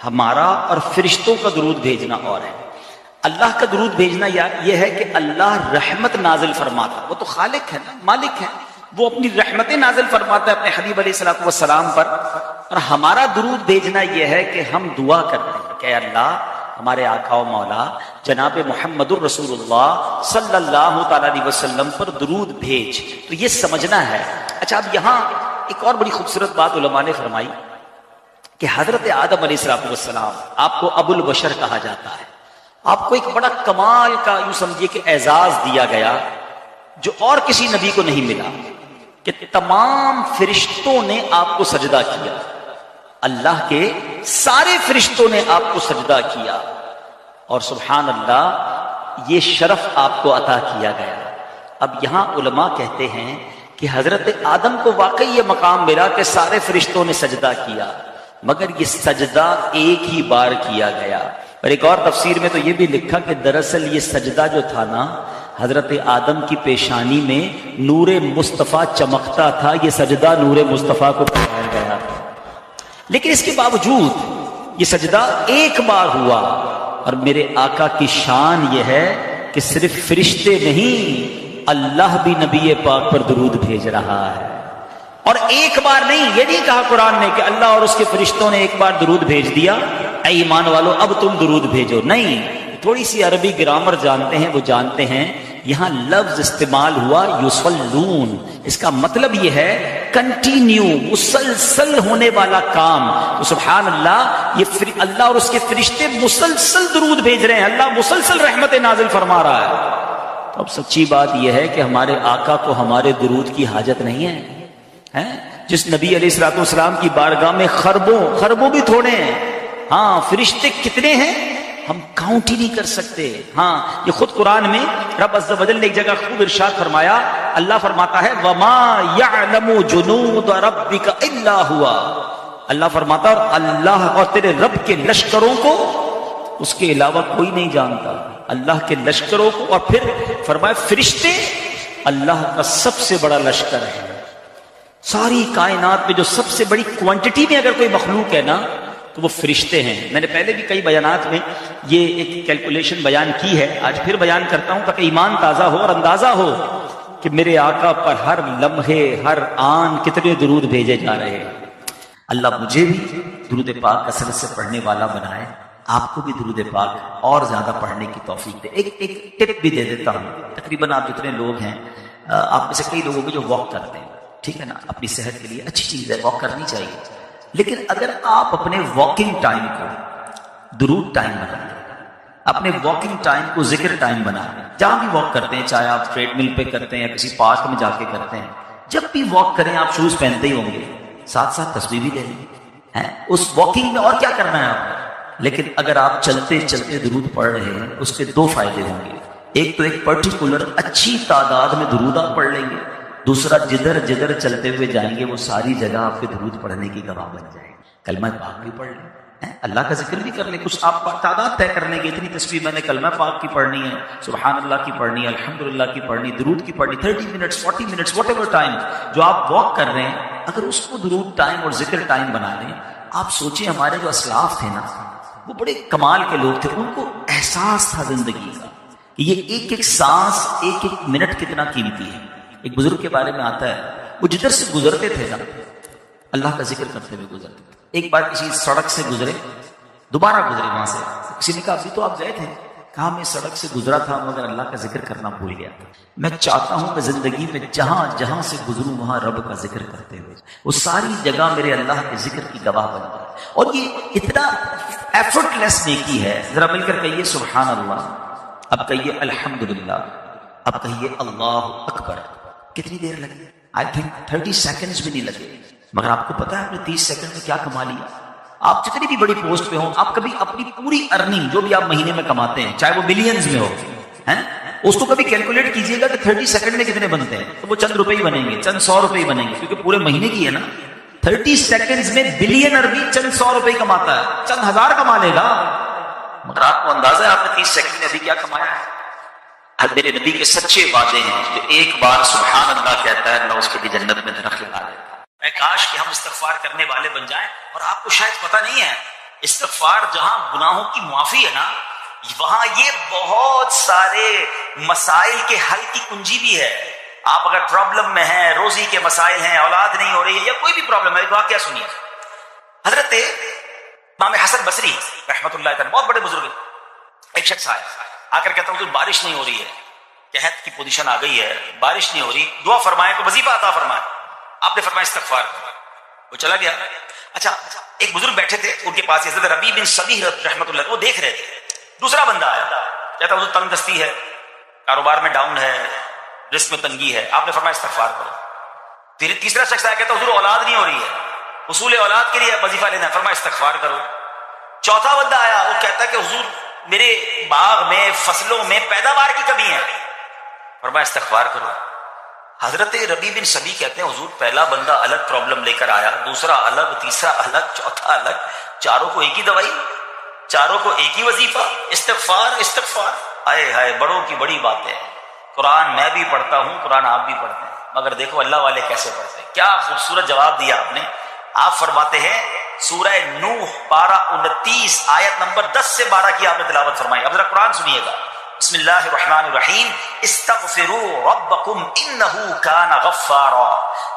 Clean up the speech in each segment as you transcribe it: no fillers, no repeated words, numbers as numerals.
ہمارا اور فرشتوں کا درود بھیجنا اور ہے. اللہ کا درود بھیجنا یہ ہے کہ اللہ رحمت نازل فرماتا. وہ تو خالق ہے نا، مالک ہے، وہ اپنی رحمتیں نازل فرماتا ہے اپنے حبیب علیہ الصلوۃ والسلام پر. اور ہمارا درود بھیجنا یہ ہے کہ ہم دعا کرتے ہیں کہ اللہ ہمارے آقا و مولا جناب محمد الرسول اللہ صلی اللہ تعالی علیہ وسلم پر درود بھیج. تو یہ سمجھنا ہے. اچھا، اب یہاں ایک اور بڑی خوبصورت بات علماء نے فرمائی کہ حضرت آدم علیہ السلام آپ کو ابو البشر کہا جاتا ہے. آپ کو ایک بڑا کمال کا یوں سمجھیے کہ اعزاز دیا گیا جو اور کسی نبی کو نہیں ملا، کہ تمام فرشتوں نے آپ کو سجدہ کیا. اللہ کے سارے فرشتوں نے آپ کو سجدہ کیا، اور سبحان اللہ یہ شرف آپ کو عطا کیا گیا. اب یہاں علماء کہتے ہیں کہ حضرت آدم کو واقعی یہ مقام ملا کہ سارے فرشتوں نے سجدہ کیا، مگر یہ سجدہ ایک ہی بار کیا گیا. اور ایک اور تفسیر میں تو یہ بھی لکھا کہ دراصل یہ سجدہ جو تھا نا، حضرت آدم کی پیشانی میں نور مصطفیٰ چمکتا تھا، یہ سجدہ نور مصطفیٰ کو پڑھایا گیا تھا. لیکن اس کے باوجود یہ سجدہ ایک بار ہوا. اور میرے آقا کی شان یہ ہے کہ صرف فرشتے نہیں، اللہ بھی نبی پاک پر درود بھیج رہا ہے. اور ایک بار نہیں، یہ نہیں کہا قرآن نے کہ اللہ اور اس کے فرشتوں نے ایک بار درود بھیج دیا، اے ایمان والو اب تم درود بھیجو. نہیں، تھوڑی سی عربی گرامر جانتے ہیں وہ جانتے ہیں یہاں لفظ استعمال ہوا یصلون. اس کا مطلب یہ ہے کنٹینیو، مسلسل ہونے والا کام. تو سبحان اللہ، یہ اللہ اور اس کے فرشتے مسلسل درود بھیج رہے ہیں، اللہ مسلسل رحمت نازل فرما رہا ہے. تو اب سچی بات یہ ہے کہ ہمارے آقا کو ہمارے درود کی حاجت نہیں ہے. جس نبی علیہ الصلوۃ والسلام کی بارگاہ میں خربوں بھی تھوڑے ہیں. ہاں، فرشتے کتنے ہیں ہم کاؤنٹ ہی نہیں کر سکتے. ہاں، یہ خود قرآن میں رب عز و جل نے ایک جگہ خوب ارشاد فرمایا. اللہ فرماتا ہے وَمَا يَعْلَمُ جُنُودَ رَبِّكَ إِلَّا هُوَ. اللہ فرماتا اور اللہ اور تیرے رب کے لشکروں کو اس کے علاوہ کوئی نہیں جانتا. اللہ کے لشکروں کو. اور پھر فرمایا فرشتے اللہ کا سب سے بڑا لشکر ہے. ساری کائنات میں جو سب سے بڑی کوانٹٹی میں اگر کوئی مخلوق ہے نا تو وہ فرشتے ہیں. میں نے پہلے بھی کئی بیانات میں یہ ایک کیلکولیشن بیان کی ہے، آج پھر بیان کرتا ہوں تاکہ ایمان تازہ ہو اور اندازہ ہو کہ میرے آقا پر ہر لمحے ہر آن کتنے درود بھیجے جا رہے ہیں. اللہ مجھے بھی درود پاک کثرت سے پڑھنے والا بنائے، آپ کو بھی درود پاک اور زیادہ پڑھنے کی توفیق دے. ایک ٹپ بھی دے دیتا ہوں. تقریباً آپ جتنے لوگ ہیں، آپ میں سے کئی لوگوں کو جو واک کرتے ہیں، ٹھیک ہے نا، اپنی صحت کے لیے اچھی چیز ہے، واک کرنی چاہیے. لیکن اگر آپ اپنے واکنگ ٹائم کو درود ٹائم بنا دیں، اپنے واکنگ ٹائم کو ذکر ٹائم بنا دیں، جہاں بھی واک کرتے ہیں، چاہے آپ ٹریڈ مل پہ کرتے ہیں یا کسی پارک میں جا کے کرتے ہیں، جب بھی واک کریں آپ شوز پہنتے ہی ہوں گے، ساتھ ساتھ تسبیح بھی لے لیں. اس واکنگ میں اور کیا کرنا ہے آپ. لیکن اگر آپ چلتے چلتے درود پڑھ رہے ہیں، اس کے دو فائدے ہوں گے. ایک تو ایک پرٹیکولر اچھی تعداد میں درود آپ پڑھ لیں گے. دوسرا، جدھر جدھر چلتے ہوئے جائیں گے وہ ساری جگہ آپ کے درود پڑھنے کی گواہ بن جائے گی. کلمہ پاک بھی پڑھ لیں، اللہ کا ذکر بھی کر لیں. کچھ آپ تعداد طے کر لیں گے، اتنی تسبیح میں نے کلمہ پاک کی پڑھنی ہے، سبحان اللہ کی پڑھنی ہے، الحمدللہ کی پڑھنی، درود کی پڑھنی. 30 minutes 40 minutes what ever time جو آپ واک کر رہے ہیں، اگر اس کو درود ٹائم اور ذکر ٹائم بنا لیں. آپ سوچیں ہمارے جو اسلاف تھے نا، وہ بڑے کمال کے لوگ تھے. ان کو احساس تھا زندگی کا کہ یہ ایک ایک سانس، ایک ایک منٹ کتنا قیمتی ہے. ایک بزرگ کے بارے میں آتا ہے، وہ جدھر سے گزرتے تھے نا اللہ کا ذکر کرتے ہوئے گزرتے تھے. ایک بار کسی سڑک سے گزرے، دوبارہ گزرے وہاں سے، کسی نے کہا ابھی تو آپ گئے تھے. کہا میں سڑک سے گزرا تھا مگر اللہ کا ذکر کرنا بھول گیا تھا. میں چاہتا ہوں کہ زندگی میں جہاں جہاں سے گزروں وہاں رب کا ذکر کرتے ہوئے وہ ساری جگہ میرے اللہ کے ذکر کی گواہ بن جائے. اور یہ اتنا ایفرٹ لیس نیکی ہے. ذرا مل کر کہیے سبحان اللہ، اب کہیے الحمدللہ، اب کہیے اللہ اکبر. کتنی دیر لگی؟ آئی تھنک 30 سیکنڈز بھی نہیں لگے. مگر آپ کو پتا ہے آپ نے 30 سیکنڈ میں کیا کما لیا؟ آپ جتنی بھی بڑی پوسٹ پہ ہوں، آپ کبھی اپنی پوری ارننگ جو بھی آپ مہینے میں کماتے ہیں، چاہے وہ ملینز میں ہو، اس کو کبھی کیلکولیٹ کیجئے گا کہ 30 سیکنڈ میں کتنے بنتے ہیں. تو وہ چند روپے ہی بنیں گے، چند 100 روپے ہی بنیں گے، کیونکہ پورے مہینے کی ہے نا. 30 سیکنڈز میں بلینر بھی چند 100 روپے ہی کماتا ہے، چند ہزار کما لے گا. مگر آپ کو اندازہ ہے آپ نے 30 سیکنڈ میں ابھی کیا کمایا ہے. میرے نبی کے سچے وعدے ہیں جو ایک بار سبحان اللہ کہتا ہے اللہ اس کے لیے جنت میں درخت لگا دیتا ہے. کاش کہ ہم استغفار کرنے والے بن جائیں. اور آپ کو شاید پتہ نہیں ہے استغفار جہاں گناہوں کی معافی ہے نا، وہاں یہ بہت سارے مسائل کے حل کی کنجی بھی ہے. آپ اگر پرابلم میں ہیں، روزی کے مسائل ہیں، اولاد نہیں ہو رہی ہے، یا کوئی بھی پرابلم ہے، واقعہ سنیے. حضرت امام حسن بصری رحمۃ اللہ تعالی، بہت بڑے بزرگ، ایک شخص آیا آ کر کہتا ہوں بارش نہیں ہو رہی ہے، قحط کی پوزیشن آ گئی ہے، بارش نہیں ہو رہی، دعا فرمائے تو وظیفہ عطا فرمائے. آپ نے فرمایا استغفار کرو. وہ چلا گیا. اچھا ایک بزرگ بیٹھے تھے ان کے پاس، حضرت ربیع بن صبیح رحمۃ اللہ، وہ دیکھ رہے تھے. دوسرا بندہ آیا، کہتا حضور تنگ دستی ہے، کاروبار میں ڈاؤن ہے، رزق میں تنگی ہے. آپ نے فرمایا استغفار کرو. پھر تیسرا شخص آیا، کہتا حضور اولاد نہیں ہو رہی ہے، حصول اولاد کے لیے وظیفہ لینا ہے. فرمایا استغفار کرو. چوتھا بندہ آیا، وہ کہتا کہ حضور میرے باغ میں، فصلوں میں پیداوار کی کمی ہے. فرمایا استغفار کرو. حضرت ربیع بن صبیح کہتے ہیں حضور پہلا بندہ الگ پرابلم لے کر آیا، دوسرا الگ، تیسرا الگ، چوتھا الگ، چاروں کو ایک ہی دوائی، چاروں کو ایک ہی وظیفہ، استغفار استغفار. آئے ہائے، بڑوں کی بڑی باتیں ہیں. قرآن میں بھی پڑھتا ہوں، قرآن آپ بھی پڑھتے ہیں، مگر دیکھو اللہ والے کیسے پڑھتے ہیں. کیا خوبصورت جواب دیا آپ نے. آپ فرماتے ہیں سورہ نوح پارہ 29 آیت نمبر 10 سے 12 کی آپ نے تلاوت فرمائی. اب ذرا قرآن سنیے گا. بسم اللہ الرحمن الرحیم. استغفروا ربکم انہ کان غفارا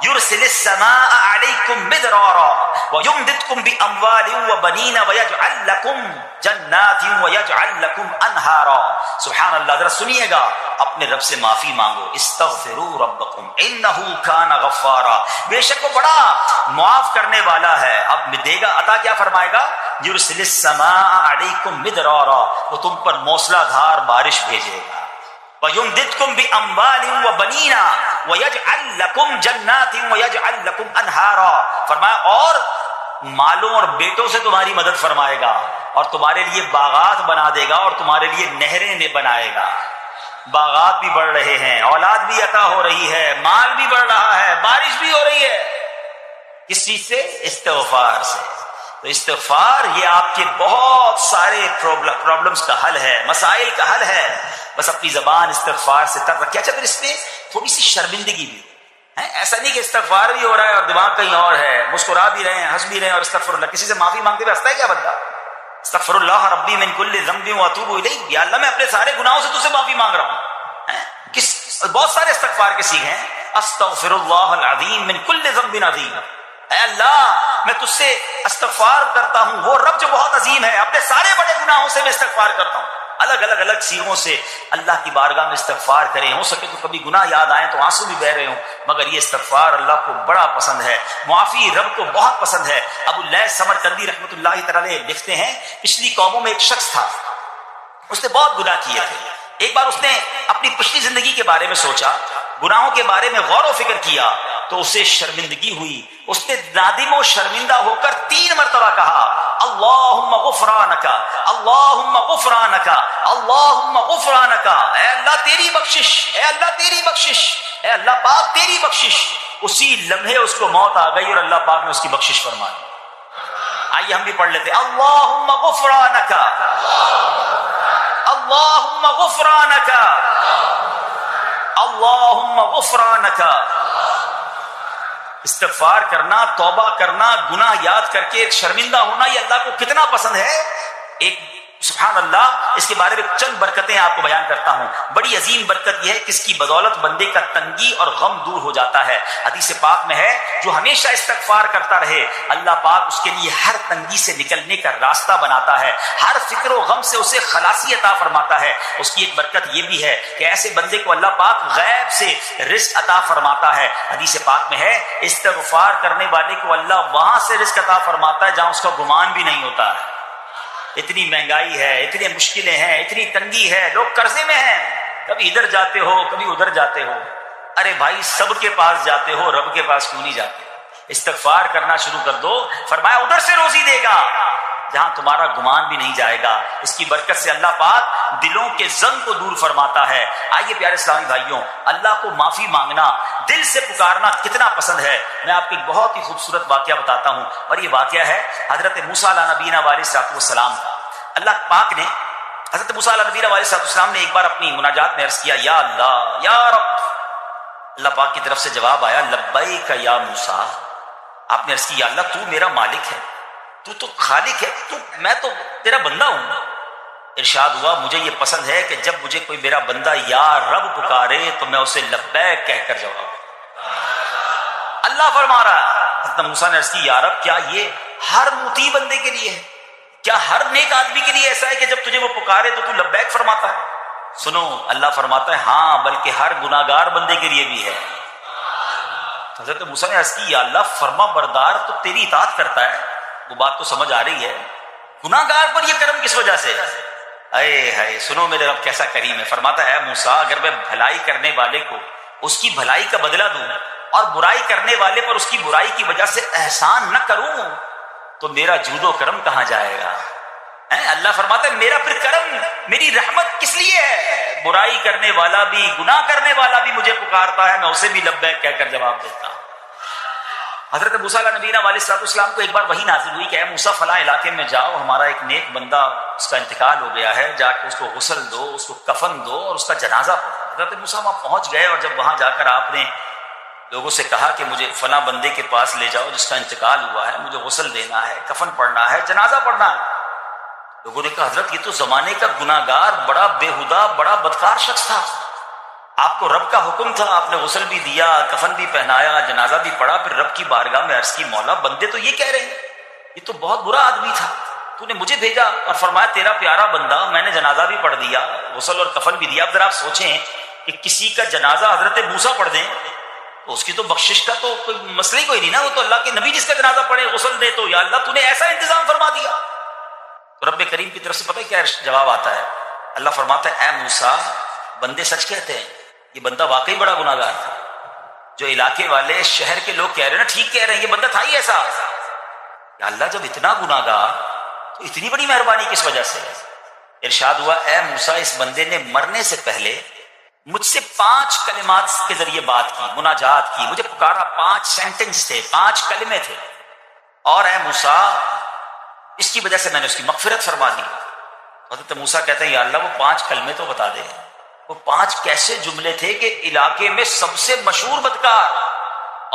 یرسل السماء علیکم مدرارا ویمددکم باموال وبنین ویجعل لکم جنات ویجعل لکم انہارا. سبحان اللہ. ذرا سنیے گا، اپنے رب سے معافی مانگو. استغفروا ربکم انہ کان غفارا، بے شک وہ بڑا معاف کرنے والا ہے. اب دے گا عطا، کیا فرمائے گا؟ یرسل السماء علیکم مدرارا، وہ تم پر موسلا دھار بارش بھیجے گا. وَيُمْدِدْكُمْ بِأَمْوَالٍ وَبَنِينَ وَيَجْعَلْ لَكُمْ جَنَّاتٍ وَيَجْعَلْ لَكُمْ أَنْهَارًا. فرمایا اور مالوں اور بیٹوں سے تمہاری مدد فرمائے گا، اور تمہارے لیے باغات بنا دے گا، اور تمہارے لیے نہریں بنائے گا. باغات بھی بڑھ رہے ہیں، اولاد بھی عطا ہو رہی ہے، مال بھی بڑھ رہا ہے، بارش بھی ہو رہی ہے. کس چیز سے؟ استغفار سے. تو استغفار یہ آپ کے بہت سارے پرابلمز کا حل ہے، مسائل کا حل ہے. بس اپنی زبان استغفار سے تر رکھے. اچھا پھر اس میں تھوڑی سی شرمندگی بھی ہے. ایسا نہیں کہ استغفار بھی ہو رہا ہے اور دماغ کہیں اور ہے، مسکرا بھی رہے ہیں، ہنس بھی رہے ہیں، اور استغفر اللہ، کسی سے معافی مانگتے ہوئے ہنستا ہے کیا بندہ؟ استغفر اللہ ربی من کل ذنب واتوب الیہ. یا اللہ میں اپنے سارے گناہوں سے تجھ سے معافی مانگ رہا ہوں. بہت سارے استغفار کے سیکھے ہیں. استغفر اللہ العظیم من کل ذنب عظیم. اے اللہ میں تجھ سے استغفار کرتا ہوں، وہ رب جو بہت عظیم ہے، اپنے سارے بڑے گناہوں سے میں استغفار کرتا ہوں. الگ الگ الگ سیغوں سے اللہ کی بارگاہ میں استغفار کریں. ہو سکے تو کبھی گناہ یاد آئیں تو آنسو بھی بہ رہے ہوں، مگر یہ استغفار اللہ کو بڑا پسند ہے، معافی رب کو بہت پسند ہے. ابو اللیث سمرقندی رحمۃ اللہ تعالی لکھتے ہیں پچھلی قوموں میں ایک شخص تھا، اس نے بہت گناہ کیے تھے. ایک بار اس نے اپنی پچھلی زندگی کے بارے میں سوچا، گناہوں کے بارے میں غور و فکر کیا تو اسے شرمندگی ہوئی. اس نے نادم و شرمندہ ہو کر 3 مرتبہ کہا اللہم غفرانک اللہم غفرانک اللہم غفرانک. اے اللہ تیری بخشش، اے اللہ تیری بخشش، اے اللہ پاک تیری بخشش. اسی لمحے اس کو موت آ گئی اور اللہ پاک نے اس کی بخشش فرمائی. آئیے ہم بھی پڑھ لیتے اللہم غفرانک اللہم غفرانک اللہم غفرانک. استغفار کرنا، توبہ کرنا، گناہ یاد کر کے شرمندہ ہونا، یہ اللہ کو کتنا پسند ہے. ایک سبحان اللہ، اس کے بارے میں چند برکتیں آپ کو بیان کرتا ہوں. بڑی عظیم برکت یہ ہے کہ اس کی بدولت بندے کا تنگی اور غم دور ہو جاتا ہے. حدیث پاک میں ہے جو ہمیشہ استغفار کرتا رہے اللہ پاک اس کے لیے ہر تنگی سے نکلنے کا راستہ بناتا ہے، ہر فکر و غم سے اسے خلاصی عطا فرماتا ہے. اس کی ایک برکت یہ بھی ہے کہ ایسے بندے کو اللہ پاک غیب سے رزق عطا فرماتا ہے. حدیث پاک میں ہے استغفار کرنے والے کو اللہ وہاں سے رزق عطا فرماتا ہے جہاں اس کا گمان بھی نہیں ہوتا ہے. اتنی مہنگائی ہے، اتنی مشکلیں ہیں، اتنی تنگی ہے، لوگ قرضے میں ہیں، کبھی ادھر جاتے ہو کبھی ادھر جاتے ہو. ارے بھائی سب کے پاس جاتے ہو، رب کے پاس کیوں نہیں جاتے؟ استغفار کرنا شروع کر دو، فرمایا ادھر سے روزی دے گا جہاں تمہارا گمان بھی نہیں جائے گا. اس کی برکت سے اللہ پاک دلوں کے زنگ کو دور فرماتا ہے. آئیے پیارے اسلامی بھائیوں، اللہ کو معافی مانگنا، دل سے پکارنا کتنا پسند ہے. میں آپ کو ایک بہت ہی خوبصورت واقعہ بتاتا ہوں، اور یہ واقعہ ہے حضرت موسیٰ علیہ نبینا علیہ السلام کا. اللہ پاک نے حضرت موسیٰ علیہ نبینا علیہ السلام نے ایک بار اپنی مناجات میں عرض کیا یا اللہ یا رب. اللہ پاک کی طرف سے جواب آیا لبیک یا موسیٰ. آپ نے عرض کی یا اللہ تو میرا مالک ہے، تو خالق ہے، میں تو تیرا بندہ ہوں. ارشاد ہوا مجھے یہ پسند ہے کہ جب مجھے کوئی میرا بندہ یا رب پکارے تو میں اسے لبیک کہہ کر جواب دوں. اللہ فرما رہا ہے. حضرت موسیٰ نے عرض کی یا رب کیا یہ ہر مطیع بندے کے لیے ہے؟ کیا ہر نیک آدمی کے لیے ایسا ہے کہ جب تجھے وہ پکارے تو لبیک فرماتا ہے؟ سنو اللہ فرماتا ہے ہاں بلکہ ہر گناہگار بندے کے لیے بھی ہے. حضرت موسیٰ نے عرض کی یا اللہ فرما بردار تو تیری اطاعت کرتا ہے، وہ بات تو سمجھ آ رہی ہے، گناہگار پر یہ کرم کس وجہ سے؟ اے ہائے سنو میرے رب کیسا کریم ہے. فرماتا ہے موسیٰ اگر میں بھلائی کرنے والے کو اس کی بھلائی کا بدلہ دوں اور برائی کرنے والے پر اس کی برائی کی وجہ سے احسان نہ کروں تو میرا جود و کرم کہاں جائے گا؟ اللہ فرماتا ہے میرا پھر کرم میری رحمت کس لیے ہے؟ برائی کرنے والا بھی گناہ کرنے والا بھی مجھے پکارتا ہے، میں اسے بھی لبیک کہہ کر جواب دیتا ہوں. حضرت موسیٰ علیہ نبینا علیہ السلام کو ایک بار وحی نازل ہوئی کہ اے موسیٰ فلاں علاقے میں جاؤ، ہمارا ایک نیک بندہ اس کا انتقال ہو گیا ہے، جا کے اس کو غسل دو، اس کو کفن دو اور اس کا جنازہ پڑھو. حضرت موسیٰ وہاں پہنچ گئے اور جب وہاں جا کر آپ نے لوگوں سے کہا کہ مجھے فلاں بندے کے پاس لے جاؤ جس کا انتقال ہوا ہے، مجھے غسل دینا ہے، کفن پڑھنا ہے، جنازہ پڑھنا ہے. لوگوں نے کہا حضرت یہ تو زمانے کا گناہگار بڑا بےہودہ بڑا بدکار شخص تھا، آپ کو رب کا حکم تھا، آپ نے غسل بھی دیا، کفن بھی پہنایا، جنازہ بھی پڑھا، پھر رب کی بارگاہ میں عرض کی مولا بندے تو یہ کہہ رہے ہیں یہ تو بہت برا آدمی تھا، تو نے مجھے بھیجا اور فرمایا تیرا پیارا بندہ، میں نے جنازہ بھی پڑھ دیا، غسل اور کفن بھی دیا. اب ذرا آپ سوچیں کہ کسی کا جنازہ حضرت موسیٰ پڑھ دیں تو اس کی تو بخشش کا تو کوئی مسئلہ ہی کوئی نہیں نا، وہ تو اللہ کے نبی جس کا جنازہ پڑھے غسل دے تو یا اللہ تو نے ایسا انتظام فرما دیا. تو رب کریم کی طرف سے پتہ ہے کیا جواب آتا ہے؟ اللہ فرماتا ہے اے موسیٰ بندے سچ کہتے ہیں، یہ بندہ واقعی بڑا گناہگار تھا. جو علاقے والے شہر کے لوگ کہہ رہے ہیں نا ٹھیک کہہ رہے ہیں، یہ بندہ تھا ہی ایسا. یا اللہ جب اتنا گناہگار تو اتنی بڑی مہربانی کس وجہ سے؟ ارشاد ہوا اے موسیٰ اس بندے نے مرنے سے پہلے مجھ سے 5 کلمات کے ذریعے بات کی، مناجات کی، مجھے پکارا، 5 سینٹنس تھے، 5 کلمے تھے، اور اے موسیٰ اس کی وجہ سے میں نے اس کی مغفرت فرما دی. حضرت موسیٰ کہتے ہیں یا اللہ وہ 5 کلمے تو بتا دے، وہ 5 کیسے جملے تھے کہ علاقے میں سب سے مشہور بدکار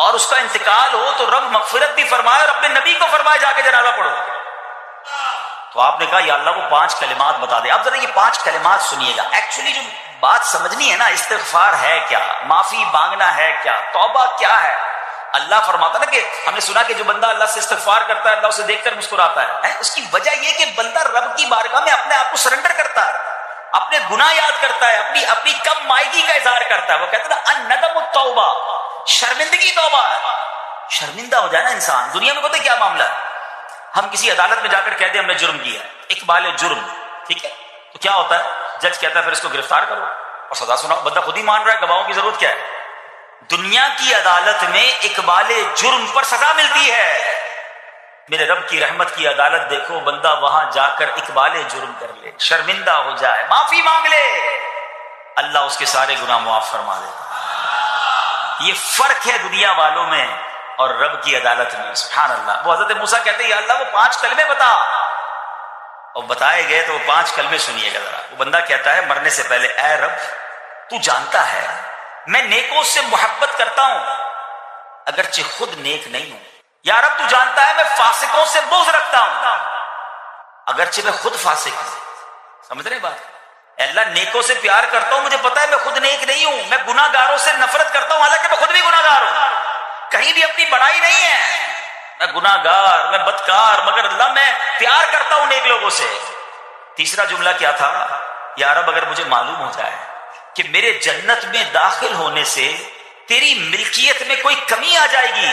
اور اس کا انتقال ہو تو رب مغفرت بھی فرمائے اور اپنے نبی کو فرمائے جا کے جنازہ پڑھو. تو آپ نے کہا یا اللہ وہ 5 کلمات بتا دے. اب ذرا یہ 5 کلمات سنیے گا. ایکچولی جو بات سمجھنی ہے نا، استغفار ہے کیا، معافی مانگنا ہے کیا، توبہ کیا ہے. اللہ فرماتا نا کہ ہم نے سنا کہ جو بندہ اللہ سے استغفار کرتا ہے اللہ اسے دیکھ کر مسکراتا ہے. اس کی وجہ یہ کہ بندہ رب کی بارگاہ میں اپنے آپ کو سرنڈر کرتا ہے، اپنے گناہ یاد کرتا ہے، اپنی کم مائگی کا اظہار کرتا ہے. وہ کہتے ہیں نا الندم التوبہ، شرمندگی توبہ ہے. شرمندہ ہو جائے نا انسان. دنیا میں پتہ کیا معاملہ ہے، ہم کسی عدالت میں جا کر کہہ دیں ہم نے جرم کیا ہے، اقبال جرم، ٹھیک ہے، تو کیا ہوتا ہے؟ جج کہتا ہے پھر اس کو گرفتار کرو اور سزا سناؤ. بندہ خود ہی مان رہا ہے، گواہوں کی ضرورت کیا ہے؟ دنیا کی عدالت میں اقبال جرم پر سزا ملتی ہے. میرے رب کی رحمت کی عدالت دیکھو، بندہ وہاں جا کر اقبال جرم کر لے، شرمندہ ہو جائے، معافی مانگ لے، اللہ اس کے سارے گناہ معاف فرما دے. یہ فرق ہے دنیا والوں میں اور رب کی عدالت میں. سبحان اللہ. وہ حضرت موسیٰ کہتے ہیں یا اللہ وہ 5 کلمے بتا، اور بتائے گئے تو وہ 5 کلمے سنیے گا ذرا. وہ بندہ کہتا ہے مرنے سے پہلے اے رب تو جانتا ہے میں نیکوں سے محبت کرتا ہوں اگرچہ خود نیک نہیں ہوں. یا رب تو جانتا ہے میں فاسقوں سے بغض رکھتا ہوں اگرچہ میں خود فاسق ہوں. سمجھ رہے بات؟ اے اللہ نیکوں سے پیار کرتا ہوں، مجھے پتا ہے میں خود نیک نہیں ہوں. میں گناہ گاروں سے نفرت کرتا ہوں حالانکہ میں خود بھی گناہ گار ہوں. کہیں بھی اپنی بڑائی نہیں ہے، میں گناہ گار، میں بدکار، مگر اللہ میں پیار کرتا ہوں نیک لوگوں سے. تیسرا جملہ کیا تھا؟ یا رب اگر مجھے معلوم ہو جائے کہ میرے جنت میں داخل ہونے سے تیری ملکیت میں کوئی کمی آ جائے گی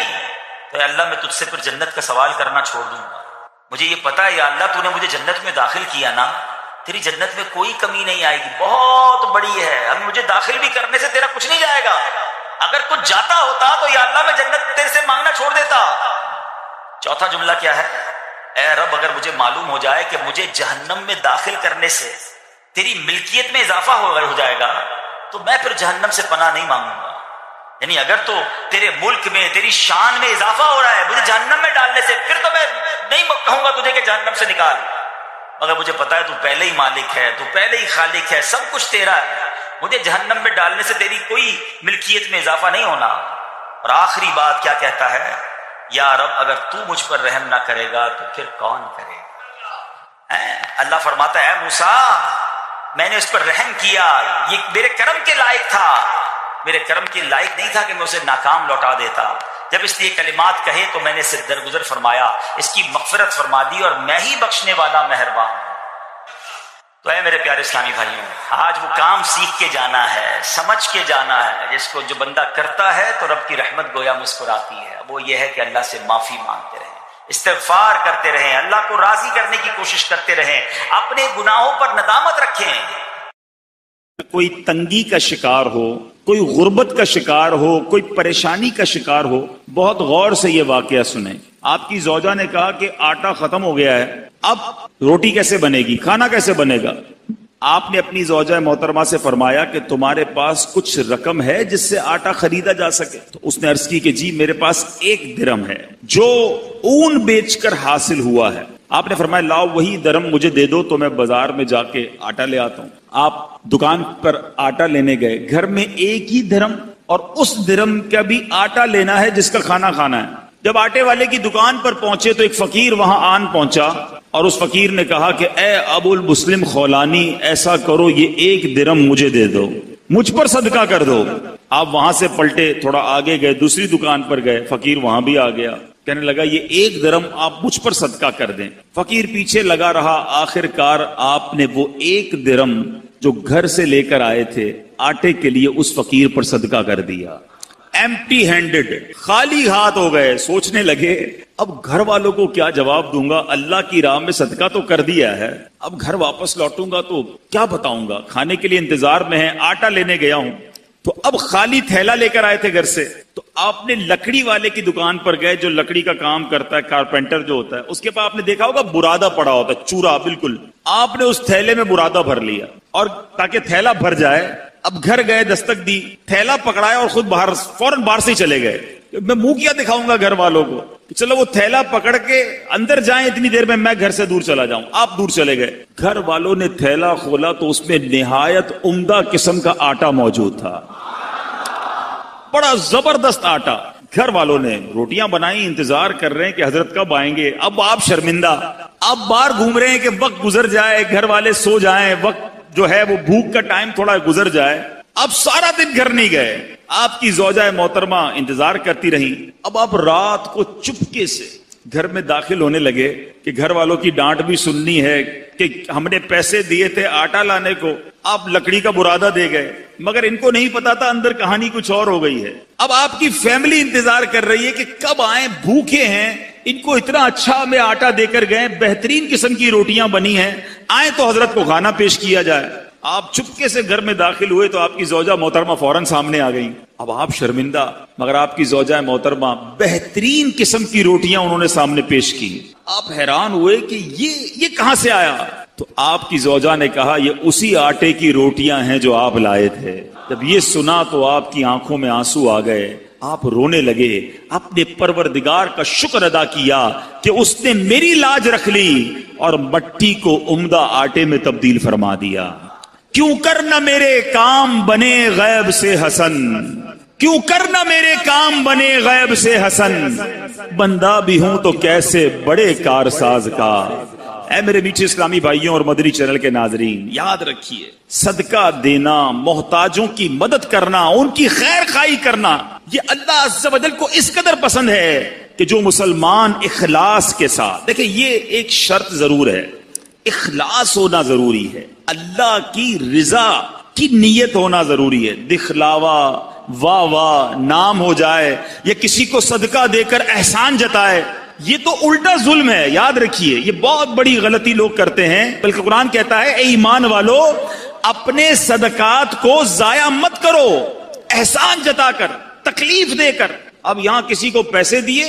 تو اللہ میں تجھ سے پھر جنت کا سوال کرنا چھوڑ دوں گا. مجھے یہ پتا ہے یا اللہ تو نے مجھے جنت میں داخل کیا نا، تیری جنت میں کوئی کمی نہیں آئے گی، بہت بڑی ہے، اب مجھے داخل بھی کرنے سے تیرا کچھ نہیں جائے گا. اگر کچھ جاتا ہوتا تو یا اللہ میں جنت تیرے سے مانگنا چھوڑ دیتا. چوتھا جملہ کیا ہے؟ اے رب اگر مجھے معلوم ہو جائے کہ مجھے جہنم میں داخل کرنے سے تیری ملکیت میں اضافہ ہو جائے گا تو میں پھر جہنم سے پناہ نہیں مانگوں گا. یعنی اگر تو تیرے ملک میں تیری شان میں اضافہ ہو رہا ہے مجھے جہنم میں ڈالنے سے، پھر تو میں نہیں کہوں گا تجھے کہ جہنم سے نکال. مگر مجھے پتا ہے تو پہلے ہی مالک ہے، تو پہلے ہی خالق ہے، سب کچھ تیرا ہے، مجھے جہنم میں ڈالنے سے تیری کوئی ملکیت میں اضافہ نہیں ہونا. اور آخری بات کیا کہتا ہے؟ یا رب اگر تو مجھ پر رحم نہ کرے گا تو پھر کون کرے گا؟ اللہ فرماتا ہے اے موسیٰ میں نے اس پر رحم کیا، یہ میرے کرم کے لائق تھا، میرے کرم کے لائق نہیں تھا کہ میں اسے ناکام لوٹا دیتا۔ جب اس نے یہ کلمات کہے تو میں نے اسے درگزر فرمایا، اس کی مغفرت فرما دی، اور میں ہی بخشنے والا مہربان ہوں۔ تو اے میرے پیارے اسلامی بھائیوں، آج وہ کام سیکھ کے جانا ہے، سمجھ کے جانا ہے، جس کو جو بندہ کرتا ہے تو رب کی رحمت گویا مسکراتی ہے۔ وہ یہ ہے کہ اللہ سے معافی مانگتے رہیں، استغفار کرتے رہیں، اللہ کو راضی کرنے کی کوشش کرتے رہیں، اپنے گناہوں پر ندامت رکھیں۔ کوئی تنگی کا شکار ہو، کوئی غربت کا شکار ہو، کوئی پریشانی کا شکار ہو، بہت غور سے یہ واقعہ سنیں۔ آپ کی زوجہ نے کہا کہ آٹا ختم ہو گیا ہے، اب روٹی کیسے بنے گی، کھانا کیسے بنے گا؟ آپ نے اپنی زوجہ محترمہ سے فرمایا کہ تمہارے پاس کچھ رقم ہے جس سے آٹا خریدا جا سکے؟ تو اس نے عرض کی کہ جی میرے پاس 1 درہم ہے جو اون بیچ کر حاصل ہوا ہے۔ آپ نے فرمایا لاؤ وہی درہم مجھے دے دو تو میں بازار میں جا کے آٹا لے آتا ہوں۔ آپ دکان پر آٹا لینے گئے، گھر میں 1 ہی درہم اور اس درہم کا بھی آٹا لینا ہے جس کا کھانا کھانا ہے۔ جب آٹے والے کی دکان پر پہنچے تو ایک فقیر وہاں آن پہنچا اور اس فقیر نے کہا کہ اے ابو المسلم خولانی، ایسا کرو یہ 1 درہم مجھے دے دو، مجھ پر صدقہ کر دو۔ آپ وہاں سے پلٹے، تھوڑا آگے گئے، دوسری دکان پر گئے، فقیر وہاں بھی آ گیا، کہنے لگا یہ 1 درہم آپ مجھ پر صدقہ کر دیں۔ فقیر پیچھے لگا رہا، آخر کار آپ نے وہ 1 درہم جو گھر سے لے کر آئے تھے آٹے کے لیے اس فقیر پر صدقہ کر دیا۔ ایمٹی ہینڈڈ، خالی ہاتھ ہو گئے۔ سوچنے لگے اب گھر والوں کو کیا جواب دوں گا، اللہ کی راہ میں صدقہ تو کر دیا ہے، اب گھر واپس لوٹوں گا تو کیا بتاؤں گا، کھانے کے لیے انتظار میں ہے، آٹا لینے گیا ہوں۔ تو اب خالی تھیلا لے کر آئے تھے گھر سے، تو آپ نے لکڑی والے کی دکان پر گئے جو لکڑی کا کام کرتا ہے، کارپینٹر جو ہوتا ہے، اس کے پاس آپ نے دیکھا ہوگا برادہ پڑا ہوتا ہے، چورا بالکل، آپ نے اس تھیلے میں برادہ بھر لیا، اور تاکہ تھیلا بھر جائے اب گھر گئے، دستک دی، تھیلا پکڑایا اور خود باہر فوراً باہر سے چلے گئے۔ میں منہ کیا دکھاؤں گا گھر والوں کو کہ چلو وہ تھیلا پکڑ کے اندر جائیں، اتنی دیر میں گھر سے دور چلا جاؤں۔ آپ دور چلے گئے، گھر والوں نے تھیلا کھولا تو اس میں نہایت عمدہ قسم کا آٹا موجود تھا، بڑا زبردست آٹا۔ گھر والوں نے روٹیاں بنائی، انتظار کر رہے ہیں کہ حضرت کب آئیں گے۔ اب آپ شرمندہ، آپ باہر گھوم رہے ہیں کہ وقت گزر جائے، گھر والے سو جائیں، وقت جو ہے وہ بھوک کا ٹائم تھوڑا گزر جائے۔ اب سارا دن گھر نہیں گئے، آپ کی زوجہ محترمہ انتظار کرتی رہی۔ اب آپ رات کو چپکے سے گھر میں داخل ہونے لگے کہ گھر والوں کی ڈانٹ بھی سننی ہے کہ ہم نے پیسے دیے تھے آٹا لانے کو، آپ لکڑی کا برادہ دے گئے، مگر ان کو نہیں پتا تھا اندر کہانی کچھ اور ہو گئی ہے۔ اب آپ کی فیملی انتظار کر رہی ہے کہ کب آئیں، بھوکے ہیں، ان کو اتنا اچھا ہمیں آٹا دے کر گئے، بہترین قسم کی روٹیاں بنی ہیں، آئیں تو حضرت کو کھانا پیش کیا جائے۔ آپ چپکے سے گھر میں داخل ہوئے تو آپ کی زوجہ محترمہ فوراً سامنے آ گئی۔ اب آپ شرمندہ، مگر آپ کی زوجہ محترمہ بہترین قسم کی روٹیاں انہوں نے سامنے پیش کی۔ آپ حیران ہوئے کہ یہ کہاں سے آیا؟ تو آپ کی زوجہ نے کہا یہ اسی آٹے کی روٹیاں ہیں جو آپ لائے تھے۔ جب یہ سنا تو آپ کی آنکھوں میں آنسو آ گئے، آپ رونے لگے، اپنے پروردگار کا شکر ادا کیا کہ اس نے میری لاج رکھ لی اور مٹی کو عمدہ آٹے میں تبدیل فرما دیا۔ کیوں کر نہ میرے کام بنے غیب سے حسن، کیوں کر نہ میرے کام بنے غیب سے حسن، بندہ بھی ہوں تو کیسے بڑے کارساز کا۔ اے میرے میٹھے اسلامی بھائیوں اور مدنی چینل کے ناظرین، یاد رکھیے صدقہ دینا، محتاجوں کی مدد کرنا، ان کی خیر خواہی کرنا، یہ اللہ عز و جل کو اس قدر پسند ہے کہ جو مسلمان اخلاص کے ساتھ، دیکھیں یہ ایک شرط ضرور ہے، اخلاص ہونا ضروری ہے، اللہ کی رضا کی نیت ہونا ضروری ہے۔ دکھلاوا، واہ واہ، نام ہو جائے یا کسی کو صدقہ دے کر احسان جتائے، یہ تو الٹا ظلم ہے، یاد رکھیے یہ بہت بڑی غلطی لوگ کرتے ہیں۔ بلکہ قرآن کہتا ہے اے ایمان والو اپنے صدقات کو ضائع مت کرو، احسان جتا کر، تکلیف دے کر۔ اب یہاں کسی کو پیسے دیے،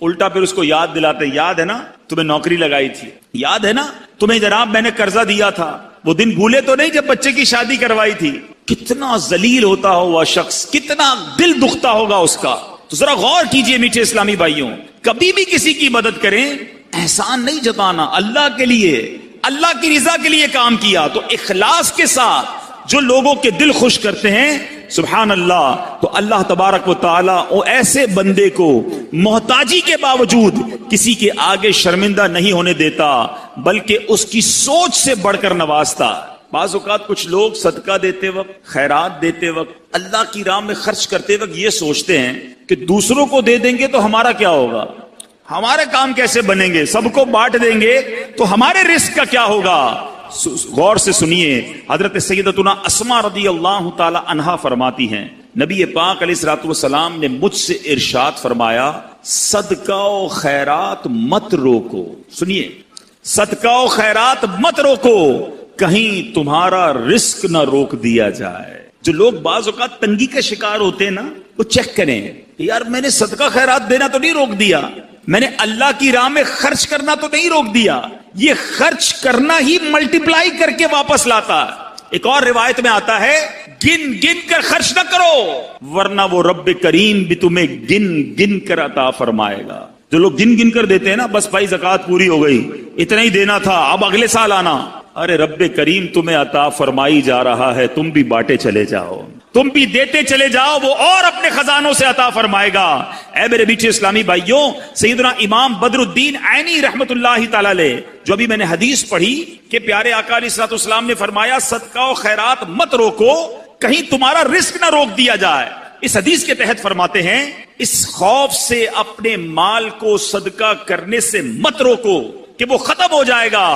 الٹا پھر اس کو یاد دلاتے، یاد ہے نا تمہیں نوکری لگائی تھی، یاد ہے نا تمہیں جناب میں نے قرضہ دیا تھا، وہ دن بھولے تو نہیں جب بچے کی شادی کروائی تھی۔ کتنا ذلیل ہوتا ہوگا شخص، کتنا دل دکھتا ہوگا اس کا۔ تو ذرا غور کیجئے میٹھے اسلامی بھائیوں، کبھی بھی کسی کی مدد کریں، احسان نہیں جتانا، اللہ کے لیے، اللہ کی رضا کے لیے کام کیا تو اخلاص کے ساتھ جو لوگوں کے دل خوش کرتے ہیں، سبحان اللہ، تو اللہ تبارک و تعالیٰ ایسے بندے کو محتاجی کے باوجود کسی کے آگے شرمندہ نہیں ہونے دیتا بلکہ اس کی سوچ سے بڑھ کر نوازتا. بعض اوقات کچھ لوگ صدقہ دیتے وقت، خیرات دیتے وقت، اللہ کی راہ میں خرچ کرتے وقت یہ سوچتے ہیں کہ دوسروں کو دے دیں گے تو ہمارا کیا ہوگا، ہمارے کام کیسے بنیں گے، سب کو بانٹ دیں گے تو ہمارے رزق کا کیا ہوگا. غور سے سنیے، حضرت سیدتنا اسماء رضی اللہ تعالی عنہا فرماتی ہیں نبی پاک علیہ الصلوۃ والسلام نے مجھ سے ارشاد فرمایا صدقہ و خیرات مت روکو. سنیے، صدقہ و خیرات مت روکو کہیں تمہارا رزق نہ روک دیا جائے. جو لوگ بعض اوقات تنگی کا شکار ہوتے ہیں نا، وہ چیک کریں، یار میں نے صدقہ خیرات دینا تو نہیں روک دیا، میں نے اللہ کی راہ میں خرچ کرنا تو نہیں روک دیا. یہ خرچ کرنا ہی ملٹیپلائی کر کے واپس لاتا ہے. ایک اور روایت میں آتا ہے گن گن کر خرچ نہ کرو ورنہ وہ رب کریم بھی تمہیں گن گن کر عطا فرمائے گا. جو لوگ گن گن کر دیتے ہیں نا، بس بھائی زکوٰۃ پوری ہو گئی، اتنا ہی دینا تھا، اب اگلے سال آنا. ارے رب کریم تمہیں عطا فرمائی جا رہا ہے، تم بھی بانٹے چلے جاؤ، تم بھی دیتے چلے جاؤ، وہ اور اپنے خزانوں سے عطا فرمائے گا. اے میرے میٹھے اسلامی بھائیوں، سیدنا امام بدر الدین عینی رحمت اللہ تعالی علیہ، جو ابھی میں نے حدیث پڑھی کہ پیارے آقا علیہ الصلوۃ والسلام نے فرمایا صدقہ و خیرات مت روکو کہیں تمہارا رزق نہ روک دیا جائے. اس حدیث کے تحت فرماتے ہیں اس خوف سے اپنے مال کو صدقہ کرنے سے مت روکو کہ وہ ختم ہو جائے گا،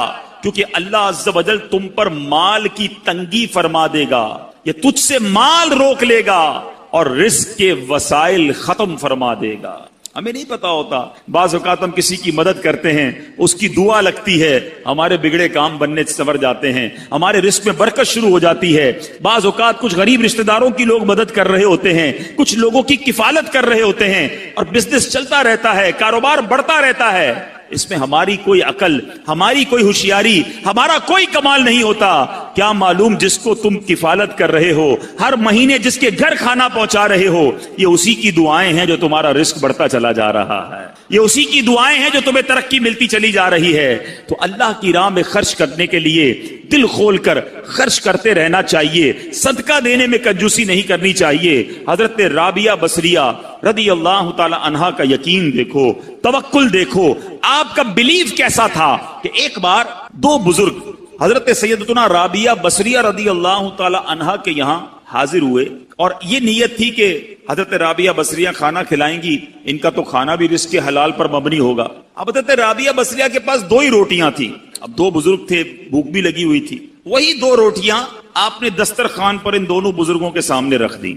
کیونکہ اللہ عز و جل تم پر مال کی تنگی فرما دے گا، یہ تجھ سے مال روک لے گا اور رزق کے وسائل ختم فرما دے گا. ہمیں نہیں پتا ہوتا، بعض اوقات ہم کسی کی مدد کرتے ہیں، اس کی دعا لگتی ہے، ہمارے بگڑے کام بننے سنور جاتے ہیں، ہمارے رزق میں برکت شروع ہو جاتی ہے. بعض اوقات کچھ غریب رشتہ داروں کی لوگ مدد کر رہے ہوتے ہیں، کچھ لوگوں کی کفالت کر رہے ہوتے ہیں اور بزنس چلتا رہتا ہے، کاروبار بڑھتا رہتا ہے. اس میں ہماری کوئی عقل، ہماری کوئی ہوشیاری، ہمارا کوئی کمال نہیں ہوتا. کیا معلوم جس کو تم کفالت کر رہے ہو، ہر مہینے جس کے گھر کھانا پہنچا رہے ہو، یہ اسی کی دعائیں ہیں جو تمہارا رزق بڑھتا چلا جا رہا ہے، یہ اسی کی دعائیں ہیں جو تمہیں ترقی ملتی چلی جا رہی ہے. تو اللہ کی راہ میں خرچ کرنے کے لیے دل کھول کر خرچ کرتے رہنا چاہیے، صدقہ دینے میں کنجوسی نہیں کرنی چاہیے. حضرت رابعہ بصریہ رضی اللہ تعالی عنہا کا یقین دیکھو، توکل دیکھو، آپ کا بلیف کیسا تھا کہ ایک بار دو بزرگ حضرت سیدتنا رابعہ بصریہ رضی اللہ تعالی عنہا کے یہاں حاضر ہوئے اور یہ نیت تھی کہ حضرت رابعہ بصریہ کھانا کھلائیں گی، ان کا تو کھانا بھی رزق کے حلال پر مبنی ہوگا. اب حضرت رابعہ بصریہ کے پاس دو ہی روٹیاں تھیں، اب دو بزرگ تھے، بھوک بھی لگی ہوئی تھی. وہی دو روٹیاں آپ نے دسترخوان پر ان دونوں بزرگوں کے سامنے رکھ دی.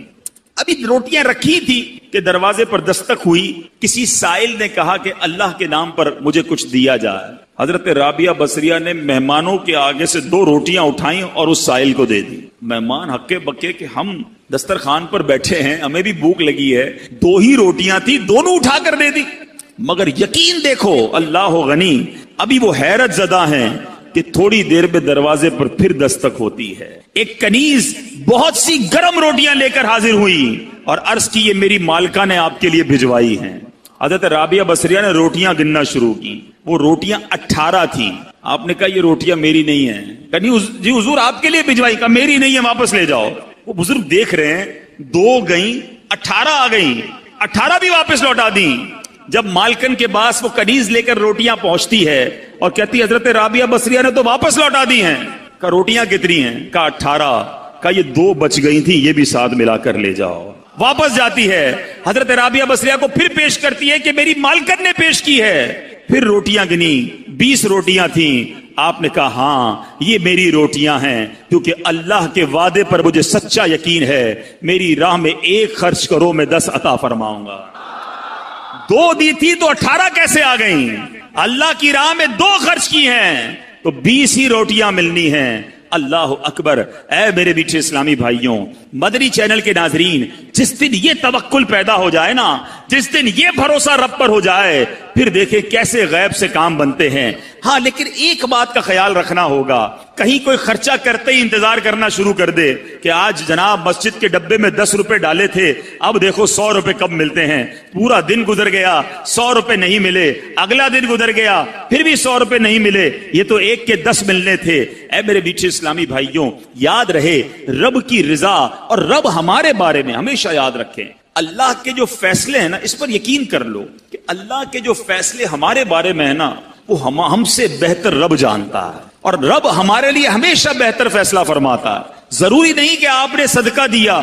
ابھی روٹیاں رکھی تھی کہ دروازے پر دستک ہوئی، کسی سائل نے کہا کہ اللہ کے نام پر مجھے کچھ دیا جائے. حضرت رابعہ بصریہ نے مہمانوں کے آگے سے دو روٹیاں اٹھائیں اور اس سائل کو دے دی. مہمان ہکے بکے کہ ہم دسترخوان پر بیٹھے ہیں، ہمیں بھی بھوک لگی ہے، دو ہی روٹیاں تھی، دونوں اٹھا کر دے دی. مگر یقین دیکھو، اللہ غنی، ابھی وہ حیرت زدہ ہیں کہ تھوڑی دیر میں دروازے پر پھر دستک ہوتی ہے. ایک کنیز بہت سی گرم روٹیاں لے کر حاضر ہوئی اور عرض کی یہ میری مالکہ نے آپ کے لیے بھجوائی ہیں. حضرت رابعہ بصریہ نے روٹیاں گننا شروع کی، وہ روٹیاں 18 تھیں. آپ نے کہا یہ روٹیاں میری نہیں ہیں. جی حضور آپ کے لیے بھجوائی، کہا میری نہیں ہے، واپس لے جاؤ. وہ بزرگ دیکھ رہے ہیں، 2 گئیں، 18 آ گئیں، 18 بھی واپس لوٹا دیں. جب مالکن کے پاس وہ کنیز لے کر روٹیاں پہنچتی ہے اور کہتی حضرت رابعہ بصریہ نے تو واپس لوٹا دی ہیں. کہا روٹیاں کتنی ہیں؟ کہا 18. کہا یہ 2 بچ گئی تھی، یہ بھی ساتھ ملا کر لے جاؤ. واپس جاتی ہے، حضرت رابعہ بصریہ کو پھر پیش کرتی ہے کہ میری مالکن نے پیش کی ہے. پھر روٹیاں گنی، 20 روٹیاں تھیں. آپ نے کہا ہاں یہ میری روٹیاں ہیں، کیونکہ اللہ کے وعدے پر مجھے سچا یقین ہے، میری راہ میں 1 خرچ کرو میں 10 عطا فرماؤں گا. 2 دی تھی تو 18 کیسے آ گئیں؟ اللہ کی راہ میں 2 خرچ کی ہیں تو 20 ہی روٹیاں ملنی ہیں. اللہ اکبر. اے میرے میٹھے اسلامی بھائیوں، مدنی چینل کے ناظرین، جس دن یہ توکل پیدا ہو جائے نا، جس دن یہ بھروسہ رب پر ہو جائے، پھر دیکھیں کیسے غیب سے کام بنتے ہیں. ہاں لیکن ایک بات کا خیال رکھنا ہوگا، کہیں کوئی خرچہ کرتے ہی انتظار کرنا شروع کر دے کہ آج جناب مسجد کے ڈبے میں 10 روپے ڈالے تھے، اب دیکھو 100 روپے کب ملتے ہیں. پورا دن گزر گیا، 100 روپے نہیں ملے، اگلا دن گزر گیا، پھر بھی 100 روپے نہیں ملے، یہ تو 1 کے 10 ملنے تھے. اے میرے میٹھے اسلامی بھائیوں، یاد رہے رب کی رضا اور رب ہمارے بارے میں ہمیشہ یاد رکھیں. اللہ کے جو فیصلے ہیں نا، اس پر یقین کر لو کہ اللہ کے جو فیصلے ہمارے بارے میں ہے نا، وہ ہم سے بہتر رب جانتا ہے، اور رب ہمارے لیے ہمیشہ بہتر فیصلہ فرماتا ہے۔ ضروری نہیں کہ آپ نے صدقہ دیا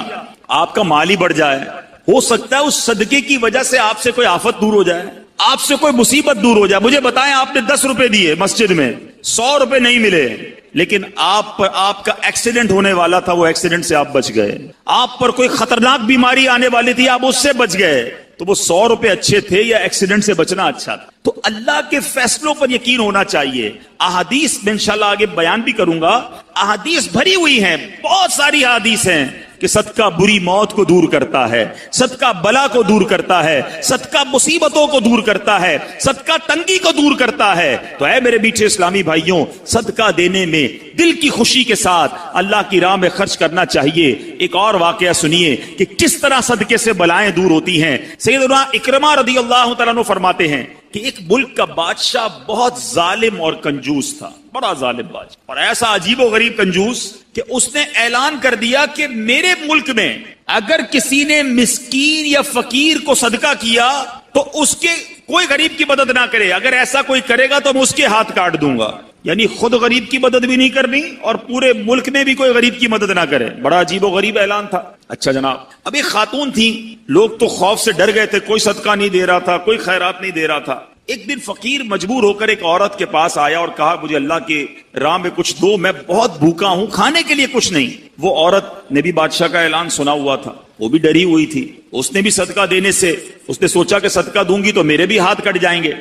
آپ کا مال ہی بڑھ جائے، ہو سکتا ہے اس صدقے کی وجہ سے آپ سے کوئی آفت دور ہو جائے، آپ سے کوئی مصیبت دور ہو جائے۔ مجھے بتائیں، آپ نے 10 روپے دیے مسجد میں، 100 روپے نہیں ملے، لیکن آپ پر آپ کا ایکسیڈنٹ ہونے والا تھا، وہ ایکسیڈنٹ سے آپ بچ گئے۔ آپ پر کوئی خطرناک بیماری آنے والی تھی، آپ اس سے بچ گئے، تو وہ 100 روپے اچھے تھے یا ایکسیڈنٹ سے بچنا اچھا تھا؟ تو اللہ کے فیصلوں پر یقین ہونا چاہیے۔ احادیث میں انشاءاللہ آگے بیان بھی کروں گا، احادیث بھری ہوئی ہیں، بہت ساری احادیث ہیں کہ صدقہ بری موت کو دور کرتا ہے، صدقہ بلا کو دور کرتا ہے، صدقہ مصیبتوں کو دور کرتا ہے، صدقہ تنگی کو دور کرتا ہے۔ تو اے میرے میٹھے اسلامی بھائیوں، صدقہ دینے میں دل کی خوشی کے ساتھ اللہ کی راہ میں خرچ کرنا چاہیے۔ ایک اور واقعہ سنیے کہ کس طرح صدقے سے بلائیں دور ہوتی ہیں۔ سیدنا اکرمہ رضی اللہ تعالیٰ عنہ فرماتے ہیں کہ ایک ملک کا بادشاہ بہت ظالم اور کنجوس تھا، بڑا ظالم بادشاہ، اور ایسا عجیب و غریب کنجوس کہ اس نے اعلان کر دیا کہ میرے ملک میں اگر کسی نے مسکین یا فقیر کو صدقہ کیا تو اس کے کوئی غریب کی مدد نہ کرے، اگر ایسا کوئی کرے گا تو میں اس کے ہاتھ کاٹ دوں گا۔ یعنی خود غریب کی مدد بھی نہیں کرنی اور پورے ملک میں بھی کوئی غریب کی مدد نہ کرے۔ بڑا عجیب و غریب اعلان تھا۔ اچھا جناب، اب ایک خاتون تھی، لوگ تو خوف سے ڈر گئے تھے، کوئی صدقہ نہیں دے رہا تھا، کوئی خیرات نہیں دے رہا تھا۔ ایک دن فقیر مجبور ہو کر ایک عورت کے پاس آیا اور کہا مجھے اللہ کے راہ میں کچھ دو، میں بہت بھوکا ہوں، کھانے کے لیے کچھ نہیں۔ وہ عورت نے بھی بادشاہ کا اعلان سنا ہوا تھا، وہ بھی ڈری ہوئی تھی، اس نے بھی صدقہ دینے سے اس نے سوچا کہ صدقہ دوں گی تو میرے بھی ہاتھ کٹ جائیں گے،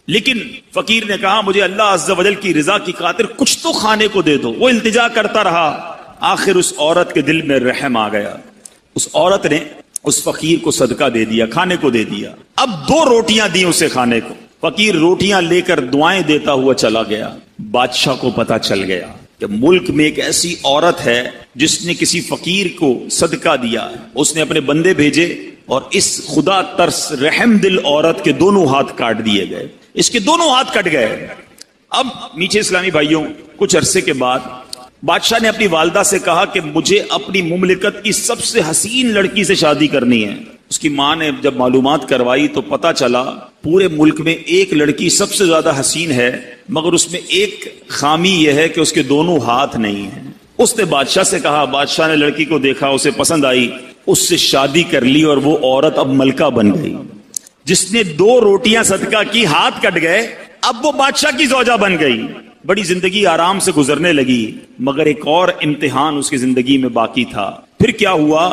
لیکن فقیر نے کہا مجھے اللہ عز و جل کی رضا کی خاطر کچھ تو کھانے کو دے دو۔ وہ التجا کرتا رہا، آخر اس عورت کے دل میں رحم آ گیا، اس عورت نے اس فقیر کو صدقہ دے دیا، کھانے کو دے دیا۔ اب 2 روٹیاں دی اسے کھانے کو، فقیر روٹیاں لے کر دعائیں دیتا ہوا چلا گیا۔ بادشاہ کو پتا چل گیا کہ ملک میں ایک ایسی عورت ہے جس نے کسی فقیر کو صدقہ دیا۔ اس نے اپنے بندے بھیجے اور اس خدا ترس رحم دل عورت کے دونوں ہاتھ کاٹ دیے گئے، اس کے دونوں ہاتھ کٹ گئے۔ اب میٹھے اسلامی بھائیوں، کچھ عرصے کے بعد بادشاہ نے اپنی والدہ سے کہا کہ مجھے اپنی مملکت کی سب سے حسین لڑکی سے شادی کرنی ہے۔ اس کی ماں نے جب معلومات کروائی تو پتا چلا پورے ملک میں ایک لڑکی سب سے زیادہ حسین ہے، مگر اس میں ایک خامی یہ ہے کہ اس کے دونوں ہاتھ نہیں ہیں۔ اس نے بادشاہ سے کہا، بادشاہ نے لڑکی کو دیکھا، اسے پسند آئی، اس سے شادی کر لی اور وہ عورت اب ملکہ بن گئی۔ جس نے 2 روٹیاں صدقہ کی، ہاتھ کٹ گئے، اب وہ بادشاہ کی زوجہ بن گئی۔ بڑی زندگی آرام سے گزرنے لگی، مگر ایک اور امتحان اس کی زندگی میں باقی تھا۔ پھر کیا ہوا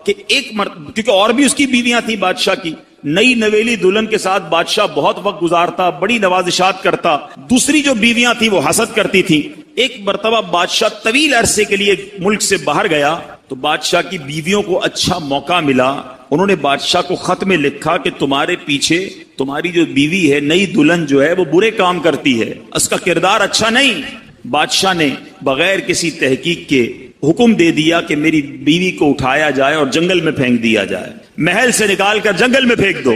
کہ کیونکہ اور بھی اس کی بیویاں تھیں بادشاہ کی، نئی نویلی دلہن کے ساتھ بادشاہ بہت وقت گزارتا، بڑی نوازشات کرتا، دوسری جو بیویاں تھیں وہ حسد کرتی تھیں۔ ایک مرتبہ بادشاہ طویل عرصے کے لیے ملک سے باہر گیا تو بادشاہ کی بیویوں کو اچھا موقع ملا، انہوں نے بادشاہ کو خط میں لکھا کہ تمہارے پیچھے تمہاری جو بیوی ہے، نئی دلہن جو ہے، وہ برے کام کرتی ہے، اس کا کردار اچھا نہیں۔ بادشاہ نے بغیر کسی تحقیق کے حکم دے دیا کہ میری بیوی کو اٹھایا جائے اور جنگل میں پھینک دیا جائے، محل سے نکال کر جنگل میں پھینک دو۔